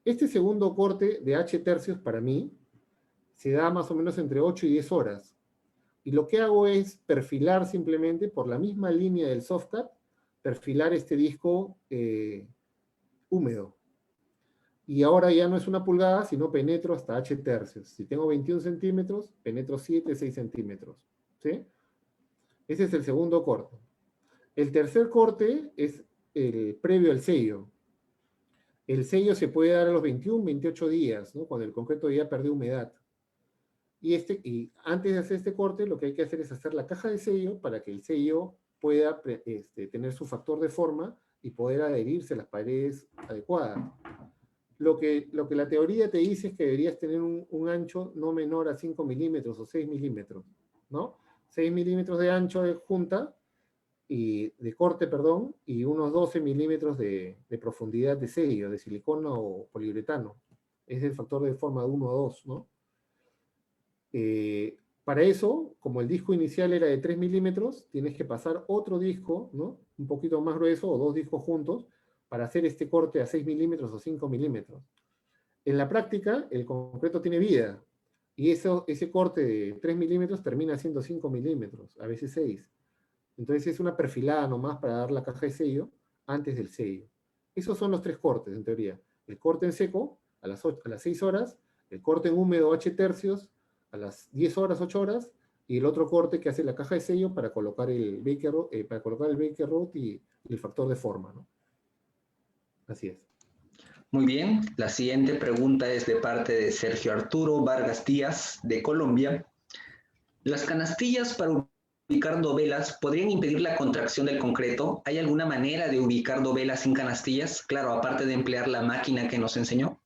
Speaker 1: Este segundo corte de H tercios para mí se da más o menos entre 8 y 10 horas. Y lo que hago es perfilar simplemente por la misma línea del Softcat, perfilar este disco húmedo. Y ahora ya no es 1 pulgada, sino penetro hasta H tercios. Si tengo 21 centímetros, penetro 7, 6 centímetros. ¿Sí? Ese es el segundo corte. El tercer corte es el previo al sello. El sello se puede dar a los 21, 28 días, ¿no? Cuando el concreto ya perdió humedad. Y antes de hacer este corte, lo que hay que hacer es hacer la caja de sello para que el sello pueda tener su factor de forma y poder adherirse a las paredes adecuadas. Lo que la teoría te dice es que deberías tener un ancho no menor a 5 milímetros o 6 milímetros, ¿no? 6 milímetros de ancho de junta, y de corte, perdón, y unos 12 milímetros de profundidad de sello, de silicona o poliuretano. Es el factor de forma de 1 a 2, ¿no? Para eso, como el disco inicial era de 3 milímetros, tienes que pasar otro disco, ¿no? Un poquito más grueso, o 2 discos juntos, para hacer este corte a 6 milímetros o 5 milímetros. En la práctica, el concreto tiene vida, y ese corte de 3 milímetros termina siendo 5 milímetros, a veces 6. Entonces es una perfilada nomás para dar la caja de sello antes del sello. Esos son los 3 cortes, en teoría. El corte en seco, a las 6 horas, el corte en húmedo H tercios, a las 10 horas, 8 horas, y el otro corte que hace la caja de sello para colocar el baker rod y el factor de forma, ¿no? Así es.
Speaker 2: Muy bien, la siguiente pregunta es de parte de Sergio Arturo Vargas Díaz, de Colombia. ¿Las canastillas para ubicar dovelas podrían impedir la contracción del concreto? ¿Hay alguna manera de ubicar dovelas sin canastillas? Claro, aparte de emplear la máquina que nos enseñó.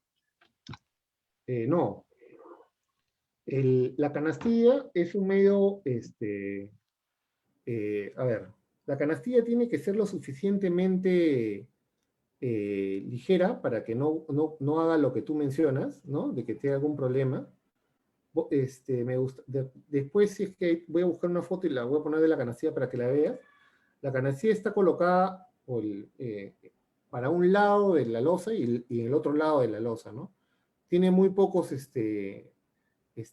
Speaker 1: No. La canastilla es un medio, a ver, la canastilla tiene que ser lo suficientemente ligera para que no haga lo que tú mencionas, ¿no? De que tenga algún problema. Me gusta, después, si es que voy a buscar una foto y la voy a poner de la canastilla para que la veas. La canastilla está colocada para un lado de la losa y el otro lado de la losa, ¿no? Tiene muy pocos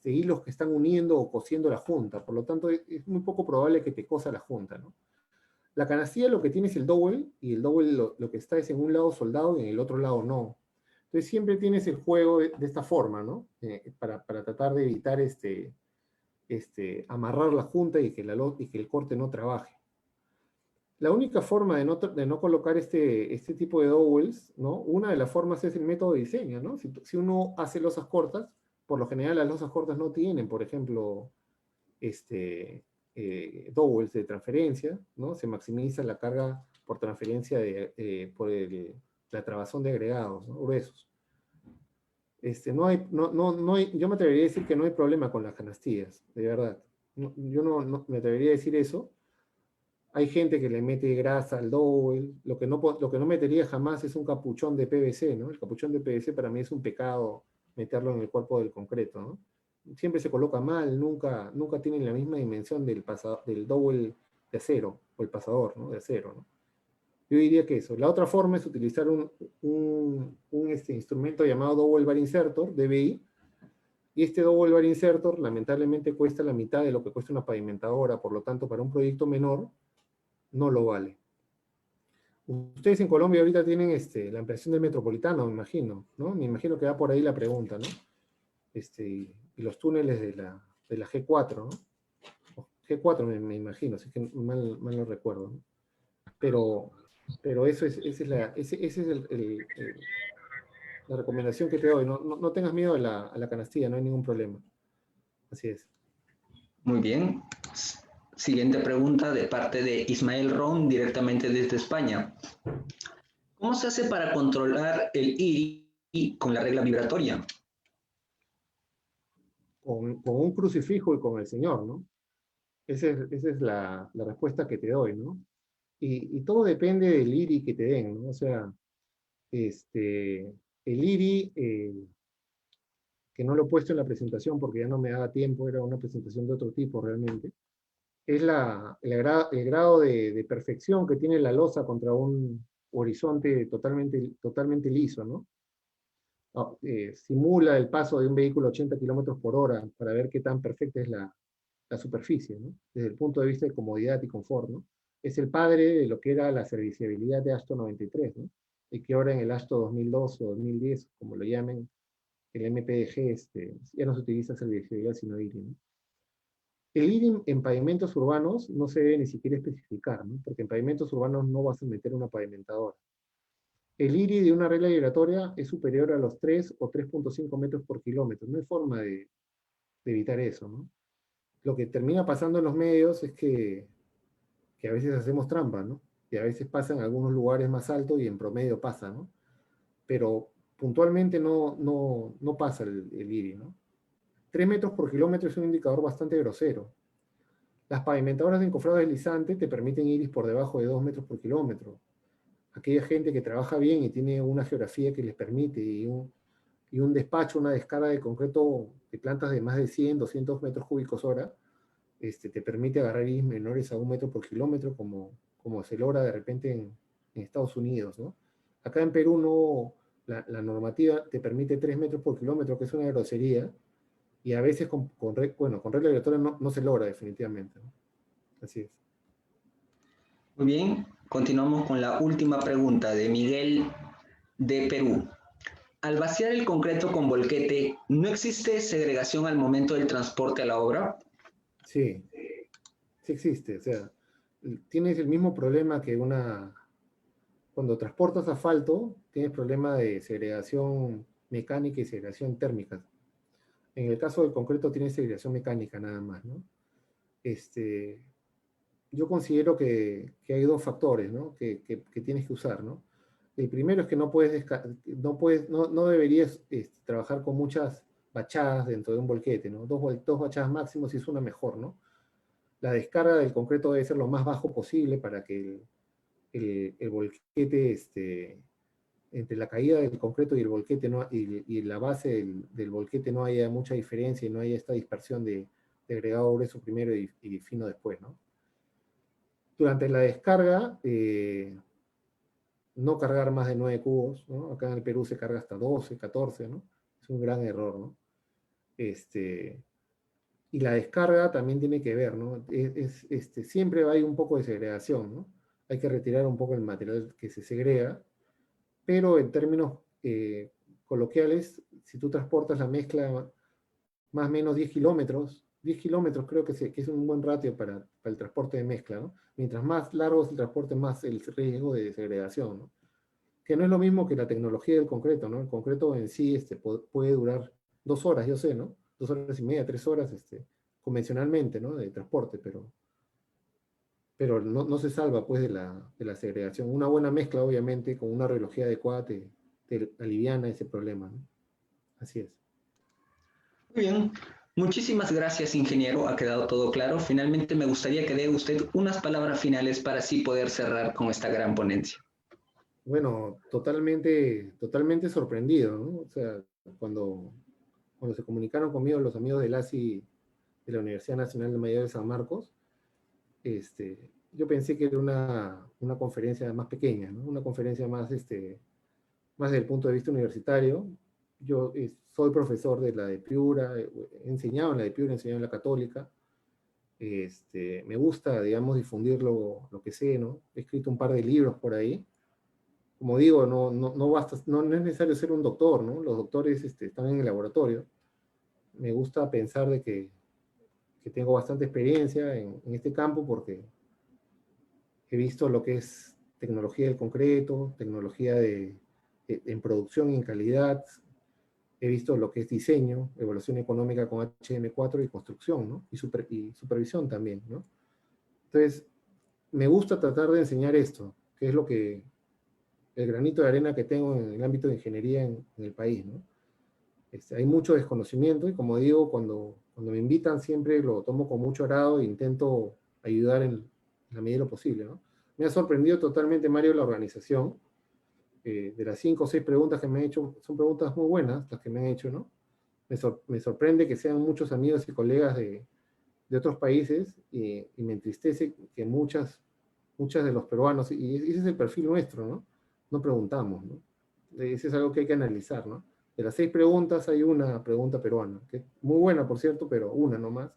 Speaker 1: hilos que están uniendo o cosiendo la junta, por lo tanto es muy poco probable que te cosa la junta, ¿no? La canastilla lo que tiene es el dowel, y el dowel lo que está es en un lado soldado y en el otro lado no. Entonces siempre tienes el juego de esta forma, ¿no? Para tratar de evitar amarrar la junta y que el corte no trabaje. La única forma de no colocar este tipo de dowels, ¿no? Una de las formas es el método de diseño, ¿no? Si uno hace losas cortas, por lo general las losas cortas no tienen, por ejemplo, dowels de transferencia, ¿no? Se maximiza la carga por transferencia por la trabazón de agregados, ¿no? Gruesos. Yo me atrevería a decir que no hay problema con las canastillas, de verdad. Yo no me atrevería a decir eso. Hay gente que le mete grasa al dowel. Lo que no metería jamás es un capuchón de PVC, ¿no? El capuchón de PVC para mí es un pecado meterlo en el cuerpo del concreto, ¿no? Siempre se coloca mal, nunca tienen la misma dimensión del dowel de acero, o el pasador, ¿no? De acero, ¿no? Yo diría que eso. La otra forma es utilizar un instrumento llamado Double Bar Insertor, DBI, y este Double Bar Insertor lamentablemente cuesta la mitad de lo que cuesta una pavimentadora, por lo tanto para un proyecto menor no lo vale. Ustedes en Colombia ahorita tienen la ampliación del Metropolitano, me imagino, ¿no? Me imagino que va por ahí la pregunta, ¿no? y los túneles de la G4, ¿no? G4 me imagino, así que mal no recuerdo, ¿no? Pero, pero eso es, ese es la recomendación que te doy. No tengas miedo a la canastilla, no hay ningún problema. Así es.
Speaker 2: Muy bien. Siguiente pregunta de parte de Ismael Ron, directamente desde España. ¿Cómo se hace para controlar el IRI con la regla vibratoria?
Speaker 1: Con un crucifijo y con el Señor, ¿no? Esa es la respuesta que te doy, ¿no? Y todo depende del IRI que te den, ¿no? O sea, el IRI, que no lo he puesto en la presentación porque ya no me daba tiempo, era una presentación de otro tipo realmente, es el grado de perfección que tiene la losa contra un horizonte totalmente liso, ¿no? Simula el paso de un vehículo a 80 kilómetros por hora para ver qué tan perfecta es la superficie, ¿no? Desde el punto de vista de comodidad y confort, ¿no? Es el padre de lo que era la serviciabilidad de ASTO 93, ¿no? Y que ahora en el ASTO 2002 o 2010, como lo llamen, el MPDG, ya no se utiliza serviciabilidad sino IRI, ¿no? El IRI en pavimentos urbanos no se debe ni siquiera especificar, ¿no? Porque en pavimentos urbanos no vas a meter una pavimentadora. El IRI de una regla vibratoria es superior a los 3 o 3.5 metros por kilómetro. No hay forma de evitar eso, ¿no? Lo que termina pasando en los medios es que a veces hacemos trampa, ¿no? Y a veces pasa en algunos lugares más altos y en promedio pasa, ¿no? Pero puntualmente no pasa el IRI, ¿no? 3 metros por kilómetro es un indicador bastante grosero. Las pavimentadoras de encofrado deslizante te permiten iris por debajo de 2 metros por kilómetro. Aquella gente que trabaja bien y tiene una geografía que les permite y un despacho, una descarga de concreto de plantas de más de 100, 200 metros cúbicos hora, te permite agarrar iris menores a 1 metro por kilómetro, como se logra de repente en Estados Unidos, ¿no? Acá en Perú la normativa te permite 3 metros por kilómetro, que es una grosería, y a veces con regla vibratoria no se logra definitivamente, ¿no? Así es.
Speaker 2: Muy bien, continuamos con la última pregunta de Miguel de Perú. Al vaciar el concreto con volquete, ¿no existe segregación al momento del transporte a la obra?
Speaker 1: Sí, sí existe. O sea, tienes el mismo problema que cuando transportas asfalto, tienes problema de segregación mecánica y segregación térmica. En el caso del concreto tienes segregación mecánica nada más, ¿no? Este, yo considero que hay dos factores, ¿no? Que tienes que usar, ¿no? El primero es que no deberías trabajar con muchas bachadas dentro de un volquete, ¿no? Dos bachadas máximo si es una mejor, ¿no? La descarga del concreto debe ser lo más bajo posible para que el volquete, entre la caída del concreto y el volquete y la base del volquete no haya mucha diferencia y no haya esta dispersión de agregado grueso primero y fino después, ¿no? Durante la descarga, no cargar más de 9 cubos, ¿no? Acá en el Perú se carga hasta 12, 14, ¿no? Es un gran error, ¿no? Y la descarga también tiene que ver, ¿no? Siempre hay un poco de segregación, ¿no? Hay que retirar un poco el material que se segrega, pero en términos coloquiales, si tú transportas la mezcla más o menos 10 kilómetros creo que es un buen ratio para el transporte de mezcla, ¿no? Mientras más largo es el transporte, más el riesgo de segregación, ¿no? Que no es lo mismo que la tecnología del concreto, ¿no? El concreto en sí puede durar 2 horas, yo sé, ¿no? 2 horas y media, 3 horas, convencionalmente, ¿no? De transporte, pero no se salva, pues, de la segregación. Una buena mezcla, obviamente, con una radiología adecuada te aliviana ese problema, ¿no? Así es.
Speaker 2: Muy bien, muchísimas gracias, ingeniero. Ha quedado todo claro. Finalmente, me gustaría que dé usted unas palabras finales para así poder cerrar con esta gran ponencia.
Speaker 1: Bueno, totalmente sorprendido, ¿no? O sea, cuando se comunicaron conmigo los amigos del ASI de la Universidad Nacional de Mayor de San Marcos, yo pensé que era una conferencia más pequeña, ¿no? Una conferencia más desde el punto de vista universitario. Yo soy profesor de la de Piura, he enseñado en la de Piura, he enseñado en la Católica. Me gusta, digamos, difundir lo que sé, ¿no? He escrito un par de libros por ahí. Como digo, no es necesario ser un doctor, ¿no? Los doctores están en el laboratorio. me gusta pensar de que tengo bastante experiencia en este campo porque he visto lo que es tecnología del concreto, tecnología en producción y en calidad, he visto lo que es diseño, evaluación económica con HM4 y construcción, ¿no? Y supervisión también, ¿no? Entonces, me gusta tratar de enseñar esto, que es lo que, el granito de arena que tengo en el ámbito de ingeniería en el país, ¿no? Hay mucho desconocimiento y como digo, cuando me invitan siempre lo tomo con mucho agrado e intento ayudar en la medida de lo posible, ¿no? Me ha sorprendido totalmente, Mario, la organización. De las 5 o 6 preguntas que me han hecho, son preguntas muy buenas las que me han hecho, ¿no? Me sorprende que sean muchos amigos y colegas de otros países y me entristece que muchas de los peruanos, y ese es el perfil nuestro, ¿no? No preguntamos, ¿no? Ese es algo que hay que analizar, ¿no? De las 6 preguntas hay una pregunta peruana, que es muy buena, por cierto, pero una nomás.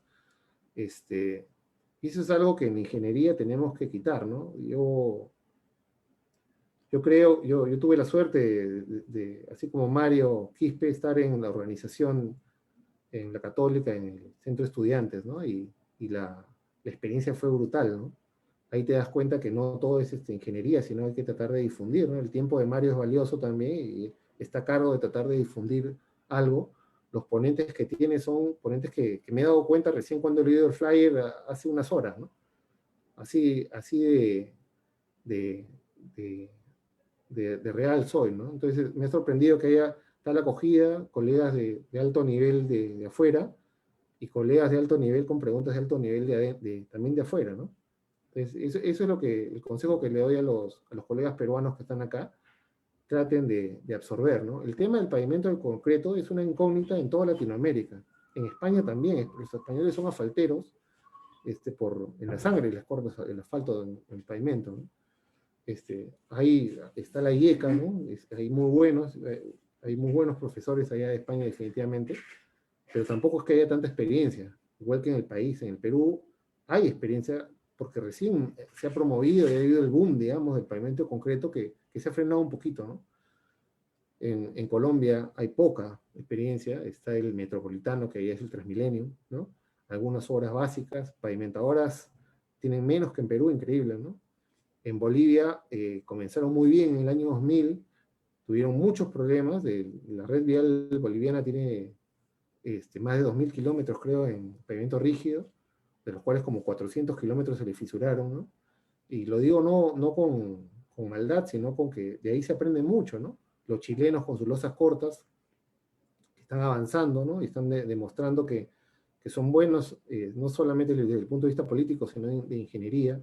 Speaker 1: Y eso es algo que en ingeniería tenemos que quitar, ¿no? Yo creo, yo tuve la suerte así como Mario Quispe, estar en la organización, en la Católica, en el centro de estudiantes, ¿no? Y la experiencia fue brutal, ¿no? Ahí te das cuenta que no todo es ingeniería, sino hay que tratar de difundir, ¿no? El tiempo de Mario es valioso también y está a cargo de tratar de difundir algo. Los ponentes que tiene son ponentes que me he dado cuenta recién cuando he leído el flyer hace unas horas, ¿no? Así de, de, de real soy, ¿no? Entonces me ha sorprendido que haya tal acogida, colegas de alto nivel de afuera y colegas de alto nivel con preguntas de alto nivel también de afuera, ¿no? Entonces, eso es el consejo que le doy a los colegas peruanos que están acá, traten de absorber, ¿no? El tema del pavimento del concreto es una incógnita en toda Latinoamérica. En España también, los españoles son asfalteros, en la sangre les corta el asfalto en el pavimento, ¿no? Ahí está la IECA, ¿no? Hay muy buenos profesores allá de España definitivamente, pero tampoco es que haya tanta experiencia, igual que en el país. En el Perú hay experiencia porque recién se ha promovido y ha habido el boom, digamos, del pavimento concreto que se ha frenado un poquito, ¿no? En Colombia hay poca experiencia, está el metropolitano, que ya es el Transmilenio, ¿no? Algunas obras básicas, pavimentadoras tienen menos que en Perú, increíble, ¿no? En Bolivia comenzaron muy bien en el año 2000, tuvieron muchos problemas, la red vial boliviana tiene más de 2.000 kilómetros, creo, en pavimento rígido, de los cuales como 400 kilómetros se le fisuraron, ¿no? Y lo digo no con maldad, sino con que de ahí se aprende mucho, ¿no? Los chilenos con sus losas cortas están avanzando, ¿no? Y están demostrando que son buenos, no solamente desde el punto de vista político, sino de ingeniería.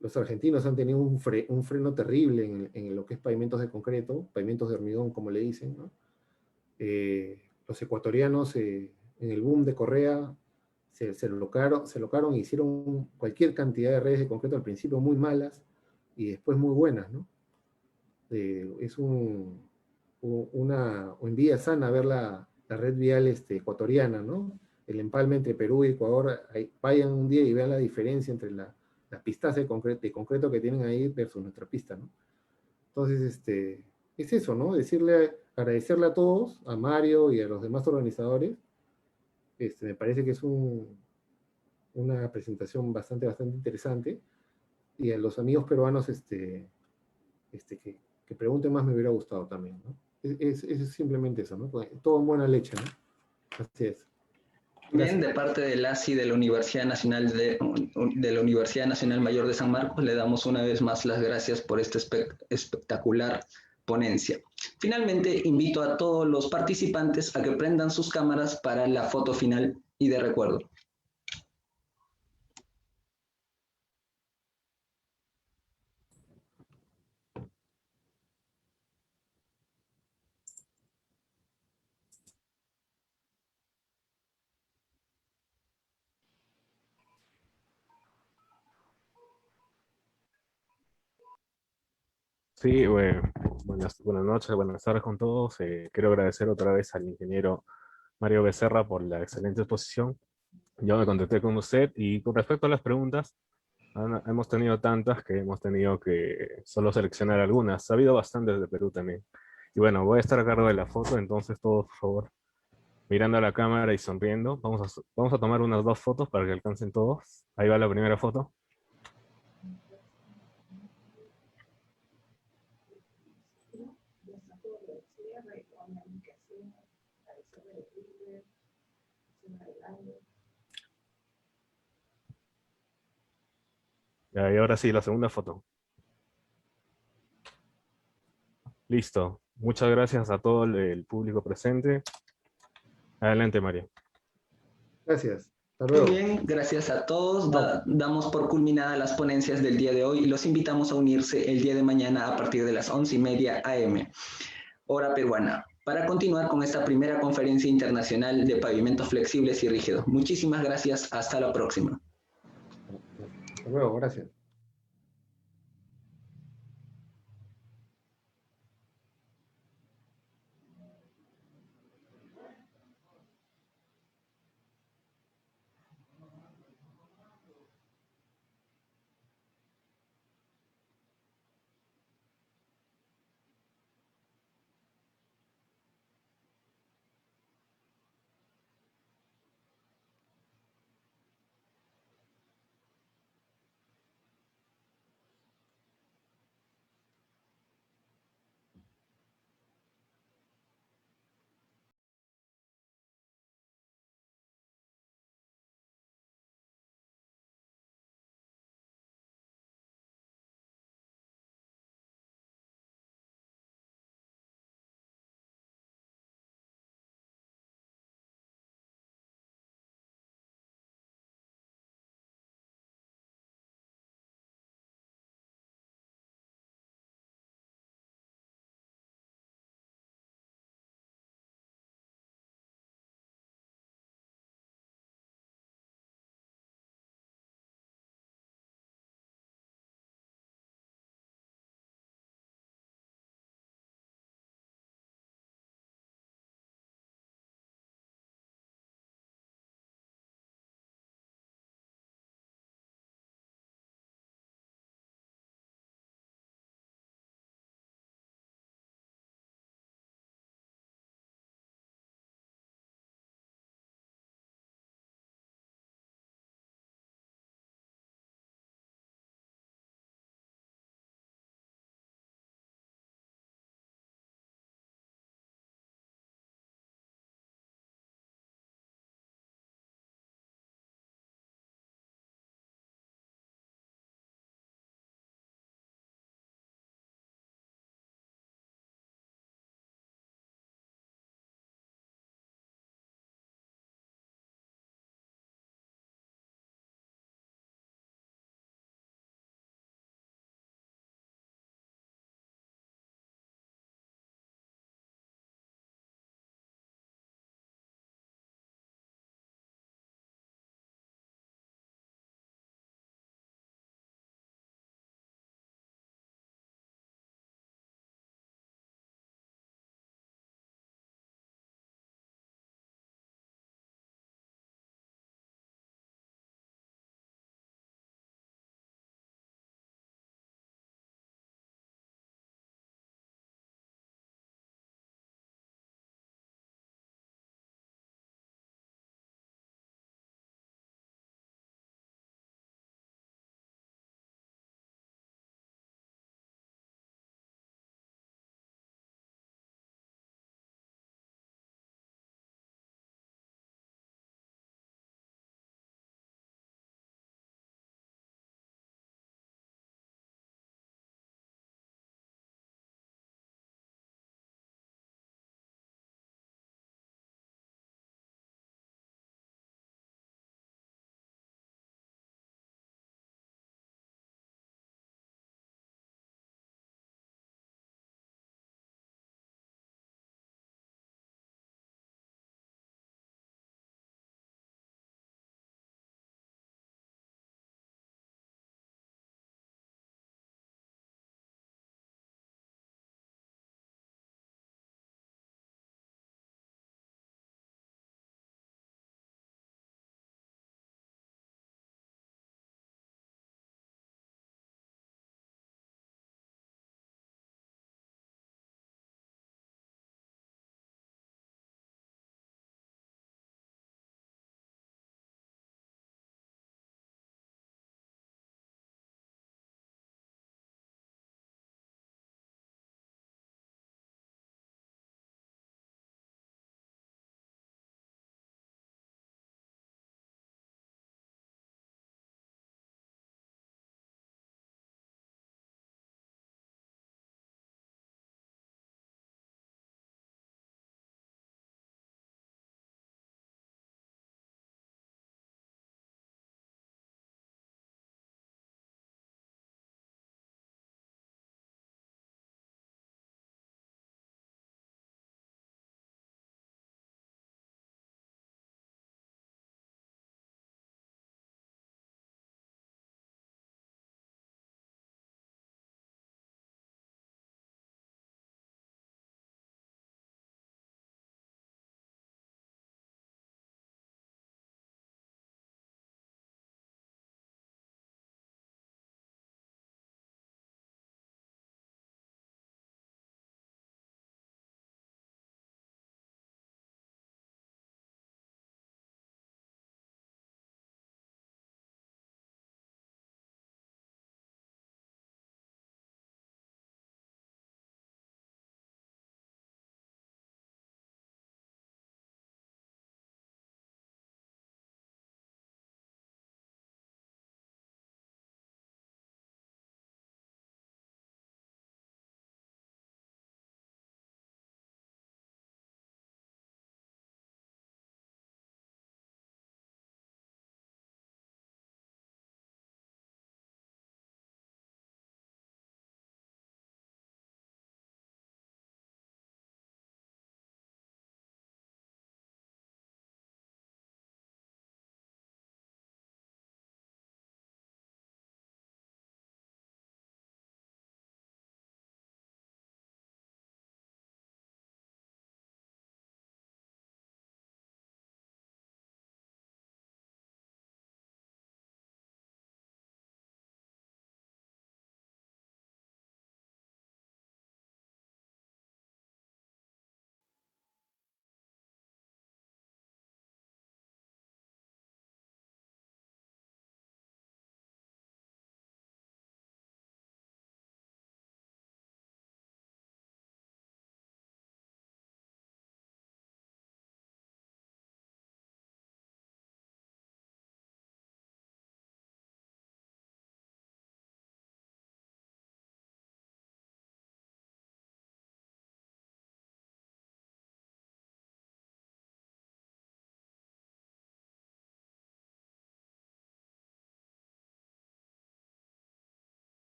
Speaker 1: Los argentinos han tenido un freno terrible en lo que es pavimentos de concreto, pavimentos de hormigón, como le dicen, ¿no? Los ecuatorianos en el boom de Correa se locaron e hicieron cualquier cantidad de redes de concreto al principio muy malas y después muy buenas, ¿no? Es una envidia sana ver la red vial ecuatoriana, ¿no? El empalme entre Perú y Ecuador, vayan un día y vean la diferencia entre las pistas de concreto que tienen ahí versus nuestra pista, ¿no? Entonces, es eso, ¿no? Agradecerle a todos, a Mario y a los demás organizadores. Me parece que es una presentación bastante interesante. Y a los amigos peruanos que pregunten más me hubiera gustado también, ¿no? Es simplemente eso, ¿no? Todo en buena leche, ¿no? Así es.
Speaker 2: Bien,
Speaker 1: Gracias.
Speaker 2: de parte del ASI de la Universidad Nacional de la Universidad Nacional Mayor de San Marcos, le damos una vez más las gracias por esta espectacular ponencia. Finalmente, invito a todos los participantes a que prendan sus cámaras para la foto final y de recuerdo.
Speaker 3: Sí, buenas noches, buenas tardes con todos. Quiero agradecer otra vez al ingeniero Mario Becerra por la excelente exposición. Yo me contacté con usted y con respecto a las preguntas, hemos tenido tantas que hemos tenido que solo seleccionar algunas. Ha habido bastantes de Perú también. Y bueno, voy a estar a cargo de la foto, entonces todos, por favor, mirando a la cámara y sonriendo. Vamos a tomar unas 2 fotos para que alcancen todos. Ahí va la primera foto. Ya, y ahora sí, la segunda foto. Listo. Muchas gracias a todo el público presente. Adelante, Mario.
Speaker 1: Gracias. Hasta
Speaker 2: Muy
Speaker 1: luego.
Speaker 2: bien, gracias a todos.
Speaker 1: Chao.
Speaker 2: Damos por culminadas las ponencias del día de hoy y los invitamos a unirse el día de mañana a partir de las 11:30 AM, hora peruana, para continuar con esta primera conferencia internacional de pavimentos flexibles y rígidos. Muchísimas gracias. Hasta la próxima.
Speaker 1: Hasta luego. Gracias.